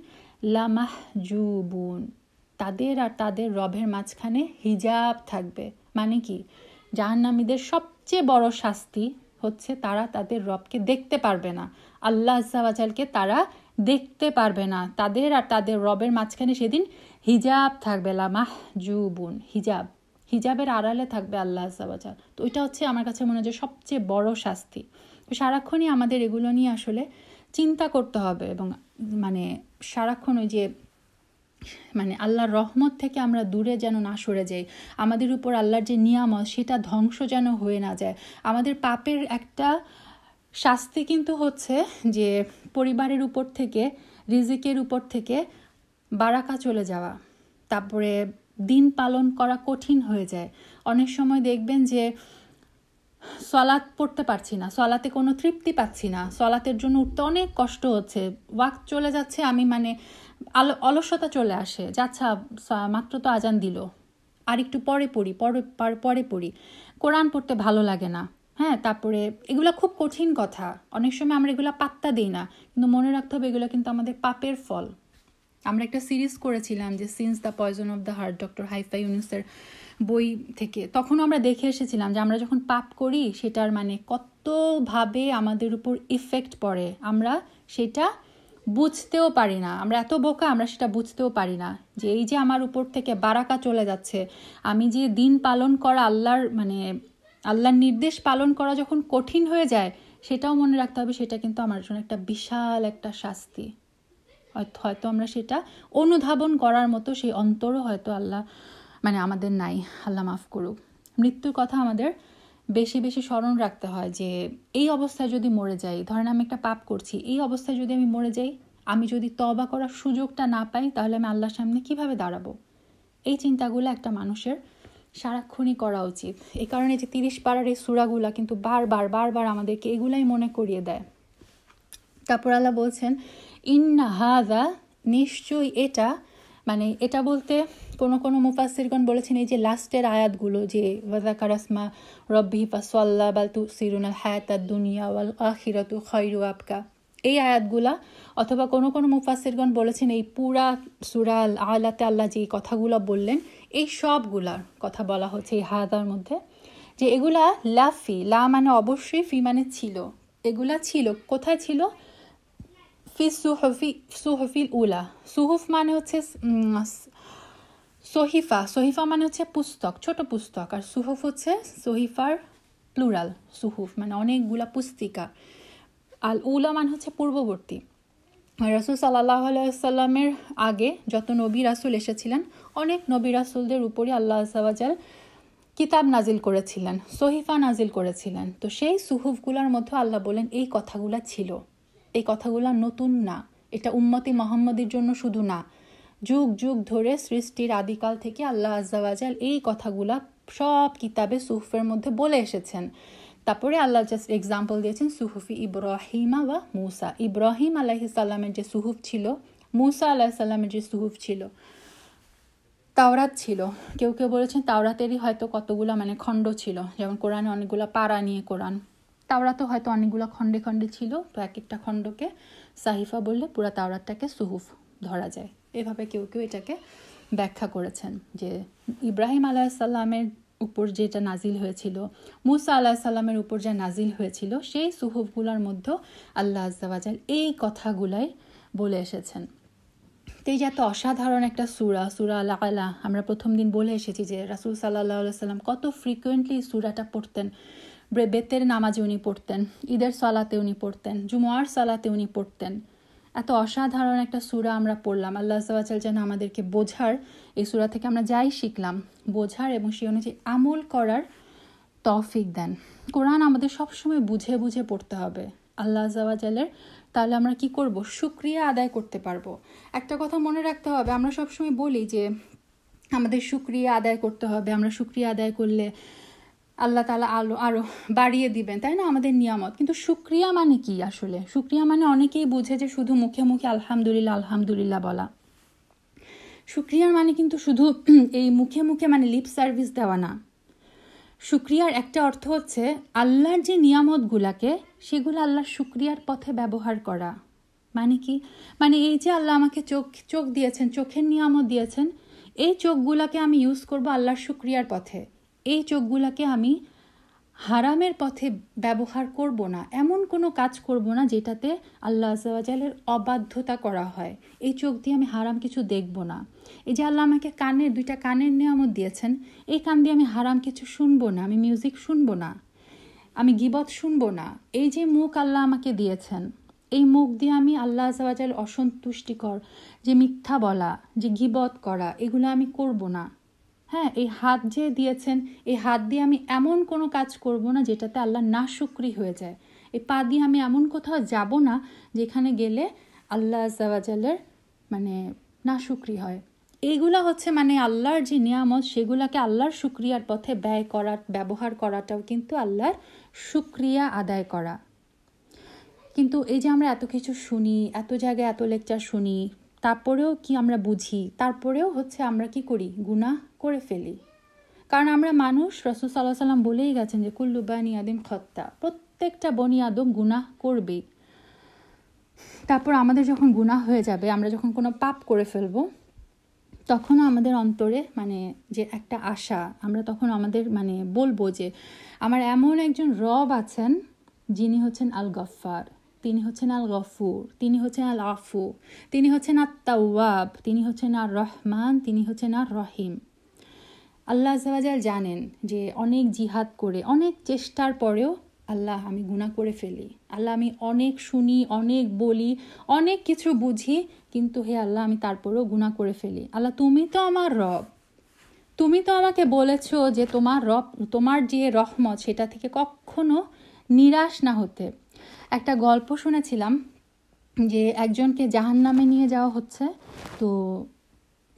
লামাহজুবুন তাদের আর তাদের রবের মাঝখানে হিজাব থাকবে। মানে কি? জাহান্নামীদের সবচেয়ে বড় শাস্তি হচ্ছে তারা তাদের রবকে দেখতে পারবে না, আল্লাহ আজ্জা ওয়াজালকে তারা দেখতে পারবে না। তাদের আর তাদের রবের মাঝখানে সেদিন হিজাব থাকবে, লামাহজুবুন হিজাবের আড়ালে থাকবে আল্লাহ আজ্জা ওয়াজাল। তো ওইটা হচ্ছে আমার কাছে মনে হয় সবচেয়ে বড় শাস্তি। তো সারাক্ষণই আমাদের এগুলো নিয়ে আসলে চিন্তা করতে হবে এবং মানে সারাক্ষণ ওই যে মানে আল্লাহর রহমত থেকে আমরা দূরে যেন না সরে যাই, আমাদের উপর আল্লাহর যে নিয়ামত সেটা ধ্বংস যেন হয়ে না যায়। আমাদের পাপের একটা শাস্তি কিন্তু হচ্ছে যে পরিবারের উপর থেকে, রিজিকের উপর থেকে বারাকা চলে যাওয়া, তারপরে দিন পালন করা কঠিন হয়ে যায়। অনেক সময় দেখবেন যে সলাত পড়তে পারছি না, সলাতে কোনো তৃপ্তি পাচ্ছি না, সলাতের জন্য উঠতে অনেক কষ্ট হচ্ছে, ওয়াক্ত চলে যাচ্ছে, আমি মানে অলসতা চলে আসে, যাচ্ছা মাত্র তো আজান দিল, আর একটু পরে পড়ি, কোরআন পড়তে ভালো লাগে না। হ্যাঁ, তারপরে এগুলো খুব কঠিন কথা, অনেক সময় আমরা এগুলো পাত্তা দিই না, কিন্তু মনে রাখতে হবে এগুলো কিন্তু আমাদের পাপের ফল। আমরা একটা সিরিজ করেছিলাম যে since the poison of the heart, doctor Haifa ইউনুসের বই থেকে। তখন আমরা দেখে এসেছিলাম যে আমরা যখন পাপ করি সেটার মানে কতভাবে আমাদের উপর ইফেক্ট পড়ে, আমরা সেটা বুঝতেও পারি না। আমরা এত বোকা, আমরা সেটা বুঝতেও পারি না যে এই যে আমার উপর থেকে বারাকা চলে যাচ্ছে, আমি যে দিন পালন করা আল্লাহর নির্দেশ পালন করা যখন কঠিন হয়ে যায়, সেটাও মনে রাখতে হবে সেটা কিন্তু আমার জন্য একটা বিশাল একটা শাস্তি। হয়তো আমরা সেটা অনুধাবন করার মতো সেই অন্তরও হয়তো আল্লাহ আমাদের নাই, আল্লাহ মাফ করুক। মৃত্যুর কথা আমাদের বেশি বেশি স্মরণ রাখতে হয় যে এই অবস্থায় যদি মরে যাই, ধরেন আমি একটা পাপ করছি, এই অবস্থায় যদি আমি মরে যাই, আমি যদি তওবা করার সুযোগটা না পাই, তাহলে আমি আল্লাহর সামনে কিভাবে দাঁড়াবো। এই চিন্তাগুলো একটা মানুষের সারাক্ষণই করা উচিত। এই কারণে যে 30 পারার এই সূরাগুলা কিন্তু বারবার আমাদেরকে এগুলাই মনে করিয়ে দেয়। তারপর আল্লাহ বলছেন ইন্না হাযা, নিশ্চয়ই এটা, এটা বলতে কোনো মুফাসসিরগণ বলেছেন এই যে লাস্টের আয়াতগুলো, যে ওয়াযাকারা ইসমা রাব্বিহি ফাসাল্লা বাল তুসিরুনাল হায়াতাদ দুনিয়া ওয়াল আখিরাতু খায়রু আবকা, এই আয়াতগুলা, অথবা কোনো মুফাসসিরগণ বলেছেন এই পুরা সূরা আল আলাতে আল্লাহ যে কথাগুলো বললেন, এই সবগুলার কথা বলা হচ্ছে এই হাদার মধ্যে, যে এগুলা লাফি, লা মানে অবশ্যই, ফি মানে ছিল, এগুলা ছিল কোথায় ছিল, ফি সুহুফিল উলা। সুহুফ মানে হচ্ছে সহিফা মানে হচ্ছে পুস্তক, ছোট পুস্তক, আর সুহুফ হচ্ছে সহিফার প্লুরাল, সুহুফ মানে অনেকগুলা পুস্তিকা। আল উলা মানে হচ্ছে পূর্ববর্তী। রাসূল সাল্লাল্লাহু আলাইহি ওয়াসাল্লামের আগে যত নবী রাসূল এসেছিলেন, অনেক নবী রাসূলদের উপরে আল্লাহ আযজা ওয়া জাল কিতাব নাজিল করেছিলেন, সহিফা নাজিল করেছিলেন। তো সেই সুহুফগুলোর মধ্যে আল্লাহ বলেন এই কথাগুলা ছিল, এই কথাগুলা নতুন না, এটা উম্মতি মুহাম্মাদের জন্য শুধু না, যুগ যুগ ধরে সৃষ্টির আদিকাল থেকে আল্লাহ আযজা ওয়া জাল এই কথাগুলা সব কিতাবে সুহুফের মধ্যে বলে এসেছেন। তারপরে আল্লাহ জাস্ট এক্সাম্পল দিয়েছেন সুহুফি ইব্রাহিমা ওয়া মুসা, ইব্রাহিম আলাইহিস সালামের যে সুহুফ ছিল, মুসা আলাইহিস সালামের যে সুহুফ ছিল, তাওরাত ছিল। কেউ বলেছেন তাওরাতেরই হয়তো কতগুলা খণ্ড ছিল, যেমন কোরআনে অনেকগুলা পারা নিয়ে কোরআন, তাওরাতও হয়তো অনেকগুলো খণ্ডে খণ্ডে ছিল। তো এক একটা খণ্ডকে সাহিফা বললে পুরা তাওরাতটাকে সুহুফ ধরা যায়। এভাবে কেউ এটাকে ব্যাখ্যা করেছেন যে ইব্রাহিম আলাইহিস সালামের উপর যেটা নাজিল হয়েছিল, মুসা আলাইহিস সালামের উপর যা নাজিল হয়েছিল, সেই সুহুফগুলোর মধ্যে আল্লাহ আযজা ওয়া জাল এই কথাগুলাই বলে এসেছেন। তো এই যে এত অসাধারণ একটা সূরা আল আলা, আমরা প্রথম দিন বলে এসেছি যে রাসূল সাল্লাল্লাহু আলাইহি সাল্লাম কত ফ্রিকুয়েন্টলি সূরাটা পড়তেন। বেতের নামাজে উনি পড়তেন, ঈদের সালাতে উনি পড়তেন, জুমার সালাতে উনি পড়তেন। এত অসাধারণ একটা সূরা আমরা পড়লাম। আল্লাহ আযজা ওয়া জাল যেন আমাদেরকে বোঝার, এই সূরা থেকে আমরা যাই শিখলাম, বোঝার এবং সেই অনুযায়ী আমল করার তৌফিক দেন। কোরআন আমাদের সবসময় বুঝে বুঝে পড়তে হবে আল্লাহ আযজা ওয়া জালের, তাহলে আমরা কি করব, শুকরিয়া আদায় করতে পারবো। একটা কথা মনে রাখতে হবে, আমরা সবসময় বলি যে আমাদের শুকরিয়া আদায় করতে হবে, আমরা শুকরিয়া আদায় করলে আল্লাহ তাআলা আরো বাড়িয়ে দিবেন, তাই না, আমাদের নিয়ামত। কিন্তু শুকরিয়া মানে কি আসলে? শুকরিয়া মানে অনেকেই বুঝে যে শুধু মুখে মুখে আলহামদুলিল্লাহ আলহামদুলিল্লাহ বলা। শুকরিয়ার মানে কিন্তু শুধু এই মুখে মুখে লিপ সার্ভিস দেওয়া না। শুকরিয়ার একটা অর্থ হচ্ছে আল্লাহর যে নিয়ামতগুলাকে, সেগুলো আল্লাহর শুকরিয়ার পথে ব্যবহার করা। মানে কি, এই যে আল্লাহ আমাকে চোখ দিয়েছেন, চোখের নিয়ামত দিয়েছেন, এই চোখগুলাকে আমি ইউজ করব আল্লাহর শুকরিয়ার পথে। এই চোখগুলাকে আমি হারামের পথে ব্যবহার করব না, এমন কোনো কাজ করব না যেটাতে আল্লাহ আযজা ওয়া জালের অবাধ্যতা করা হয়। এই চোখ দিয়ে আমি হারাম কিছু দেখব না। এই যে আল্লাহ আমাকে দুইটা কানের নিয়ামত দিয়েছেন, এই কান দিয়ে আমি হারাম কিছু শুনবো না, আমি মিউজিক শুনবো না, আমি গীবত শুনবো না। এই যে মুখ আল্লাহ আমাকে দিয়েছেন, এই মুখ দিয়ে আমি আল্লাহ আযজা ওয়া জাল অসন্তুষ্টিকর যে মিথ্যা বলা, যে গীবত করা, এগুলো আমি করব না। হ্যাঁ, এই হাত যে দিয়েছেন, এই হাত দিয়ে আমি এমন কোনো কাজ করব না যেটাতে আল্লাহ নাশুকরি হয়ে যায়। এই পা দিয়ে আমি এমন কোথাও যাব না যেখানে গেলে আল্লাহ আযজা ওয়া জালের নাশুকরি হয়। এইগুলা হচ্ছে আল্লাহর যে নিয়ামত, সেগুলাকে আল্লাহর শুকরিয়ার পথে ব্যবহার করাটাও কিন্তু আল্লাহর শুকরিয়া আদায় করা। কিন্তু এই যে আমরা এত কিছু শুনি, এত জায়গায় এত লেকচার শুনি, তারপরেও কি আমরা বুঝি? তারপরেও হচ্ছে আমরা কি করি, গুনাহ করে ফেলি। কারণ আমরা মানুষ, রাসূল সাল্লাল্লাহু আলাইহি ওয়াসাল্লাম বলেই গেছেন যে কুল্লু বানি আদম খাত্তা, প্রত্যেকটা বনি আদম গুনাহ করবেই। তারপর আমাদের যখন গুনাহ হয়ে যাবে, আমরা যখন কোনো পাপ করে ফেলবো, তখনও আমাদের অন্তরে মানে যে একটা আশা, আমরা তখন আমাদের মানে বলবো যে আমার এমন একজন রব আছেন যিনি হচ্ছেন আল গফফার, তিনি হচ্ছেন আল গফুর, তিনি হচ্ছেন আল আফু, তিনি হচ্ছেন আত তাওয়াব, তিনি হচ্ছেন আর রহমান, তিনি হচ্ছেন আর রহিম। আল্লাহ আযজা ওয়া জাল জানেন যে অনেক জিহাদ করে, অনেক চেষ্টার পরেও আল্লাহ আমি গুনাহ করে ফেলি, আল্লাহ আমি অনেক শুনি, অনেক বলি, অনেক কিছু বুঝি, কিন্তু হে আল্লাহ আমি তারপরেও গুনাহ করে ফেলি। আল্লাহ তুমি তো আমার রব, তুমি তো আমাকে বলেছো যে তোমার রব, তোমার যে রহমত সেটা থেকে কখনো নিরাশ না হতে। একটা গল্প শুনেছিলাম যে একজনকে জাহান্নামে নিয়ে যাওয়া হচ্ছে, তো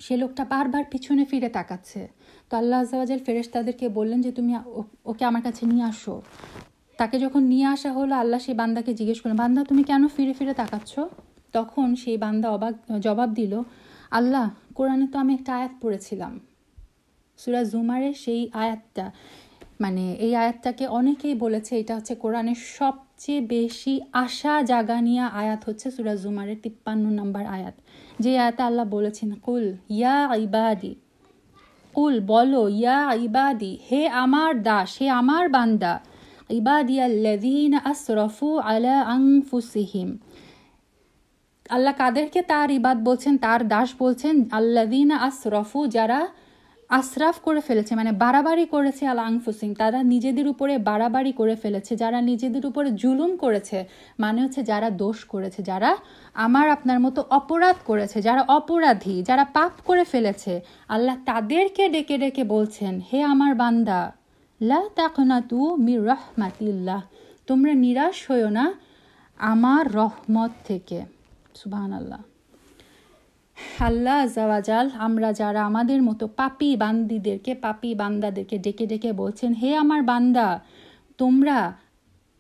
সে লোকটা বারবার পিছনে ফিরে তাকাচ্ছে। তো আল্লাহ আযজা ওয়া জাল ফেরেশতাদেরকে বললেন যে তুমি ওকে আমার কাছে নিয়ে আসো। তাকে যখন নিয়ে আসা হলো, আল্লাহ সেই বান্দাকে জিজ্ঞেস করলেন, বান্দা তুমি কেন ফিরে ফিরে তাকাচ্ছ? তখন সেই বান্দা জবাব দিল, আল্লাহ কোরআনে তো আমি একটা আয়াত পড়েছিলাম, সূরা জুমারের সেই আয়াতটা, মানে এই আয়াতটাকে অনেকেই বলেছে এটা হচ্ছে কোরআনের সবচেয়ে বেশি আশা জাগানিয়া আয়াত হচ্ছে সূরা জুমারের 53 নম্বর আয়াত, যে আয়াতে আল্লাহ বলেছেন কুল ইয়া ইবাদি, কুল বলো, ইয়া ইবাদি হে আমার দাস, হে আমার বান্দা, ইবাদিয়াল্লাযীনা আসরাফু আলা আনফুসিহিম। আল্লাহ কাদেরকে তার ইবাদ বলছেন, তার দাস বলছেন? আল্লাযীনা আসরাফু, যারা আসরাফ করে ফেলেছে, মানে বাড়াবাড়ি করেছে, আলা আনফুসিহিম, তারা নিজেদের উপরে বাড়াবাড়ি করে ফেলেছে, যারা নিজেদের উপরে জুলুম করেছে, মানে হচ্ছে যারা দোষ করেছে, যারা আমার আপনার মতো অপরাধ করেছে, যারা অপরাধী, যারা পাপ করে ফেলেছে, আল্লাহ তাদেরকে ডেকে ডেকে বলছেন, হে আমার বান্দা, লা তাকনাতু মির রাহমাতিল্লাহ, তোমরা নিরাশ হইও না আমার রহমত থেকে। সুবহানাল্লাহ। আল্লাহ আযজা ওয়া জাল আমরা যারা আমাদের মতো পাপী বান্দীদেরকে, পাপী বান্দাদেরকে ডেকে ডেকে বলছেন, হে আমার বান্দা তোমরা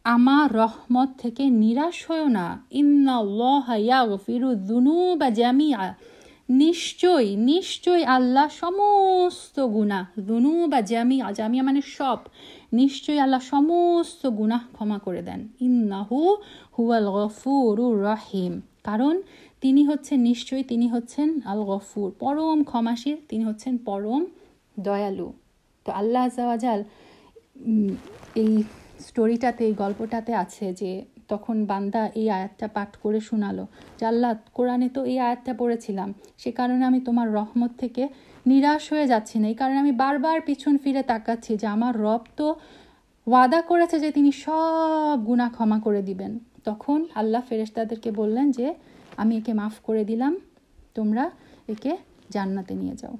আমার রহমত থেকে নিরাশ হইও না। ইন্নাল্লাহা ইয়াগফিরু যুনুবা জামিআ, নিশ্চয় নিশ্চয় আল্লাহ সমস্ত গুনাহ, যুনুবা জামিআ, জামিআ মানে সব, নিশ্চয় আল্লাহ সমস্ত গুনাহ ক্ষমা করে দেন। ইন্নাহু হুয়াল গফুরুর রহিম, কারণ তিনি হচ্ছেন নিশ্চয়ই, তিনি হচ্ছেন আল গফুর, পরম ক্ষমাশীল, তিনি হচ্ছেন পরম দয়ালু। তো আল্লাহ আযজা ওয়া জাল এই স্টোরিটাতে, এই গল্পটাতে আছে যে তখন বান্দা এই আয়াতটা পাঠ করে শোনালো যে আল্লাহ কোরআনে তো এই আয়াতটা পড়েছিলাম, সে কারণে আমি তোমার রহমত থেকে নিরাশ হয়ে যাচ্ছি না, এই কারণে আমি বারবার পিছন ফিরে তাকাচ্ছি যে আমার রব তো ওয়াদা করেছে যে তিনি সব গুনাহ ক্ষমা করে দিবেন। তখন আল্লাহ ফেরেশতাদেরকে বললেন যে আমি একে মাফ করে দিলাম, তোমরা একে জান্নাতে নিয়ে যাও।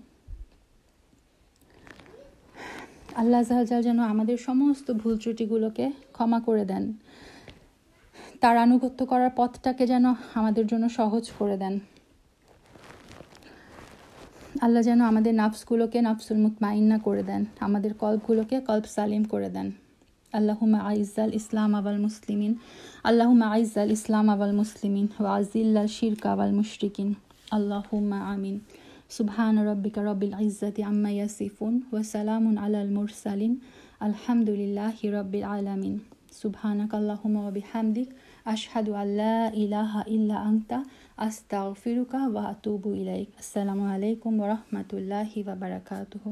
আল্লাহ আযজা ওয়া জাল যেন আমাদের সমস্ত ভুল ত্রুটিগুলোকে ক্ষমা করে দেন, তার আনুগত্য করার পথটাকে যেন আমাদের জন্য সহজ করে দেন। আল্লাহ যেন আমাদের নাফসগুলোকে নাফসুল মুতমাইন্না করে দেন, আমাদের কলবগুলোকে কলব সালিম করে দেন। আল্লাহুম্মা আইজ্জাল ইসলাম ওয়াল মুসলিমিন, আল্লাহুম্মা আইজ্জাল ইসলাম ওয়াল মুসলিমিন ওয়া আযিল্লাল শিরকা ওয়াল মুশরিকিন, আল্লাহুম্মা আমিন। সুবহান রাব্বিকা রাব্বিল ইজ্জাতি আম্মা ইয়াসিফুন ওয়া সালামুন আলাল মুরসালিন, আলহামদুলিল্লাহি রাব্বিল আলামিন। সুবহানাকা আল্লাহুম্মা ওয়া বিহামদিক, আশহাদু আল্লা ইলাহা ইল্লা আনতা, আস্তাগফিরুকা ওয়া আতুবু ইলাইক। আসসালামু আলাইকুম ওয়া রাহমাতুল্লাহি ওয়া বারাকাতুহু।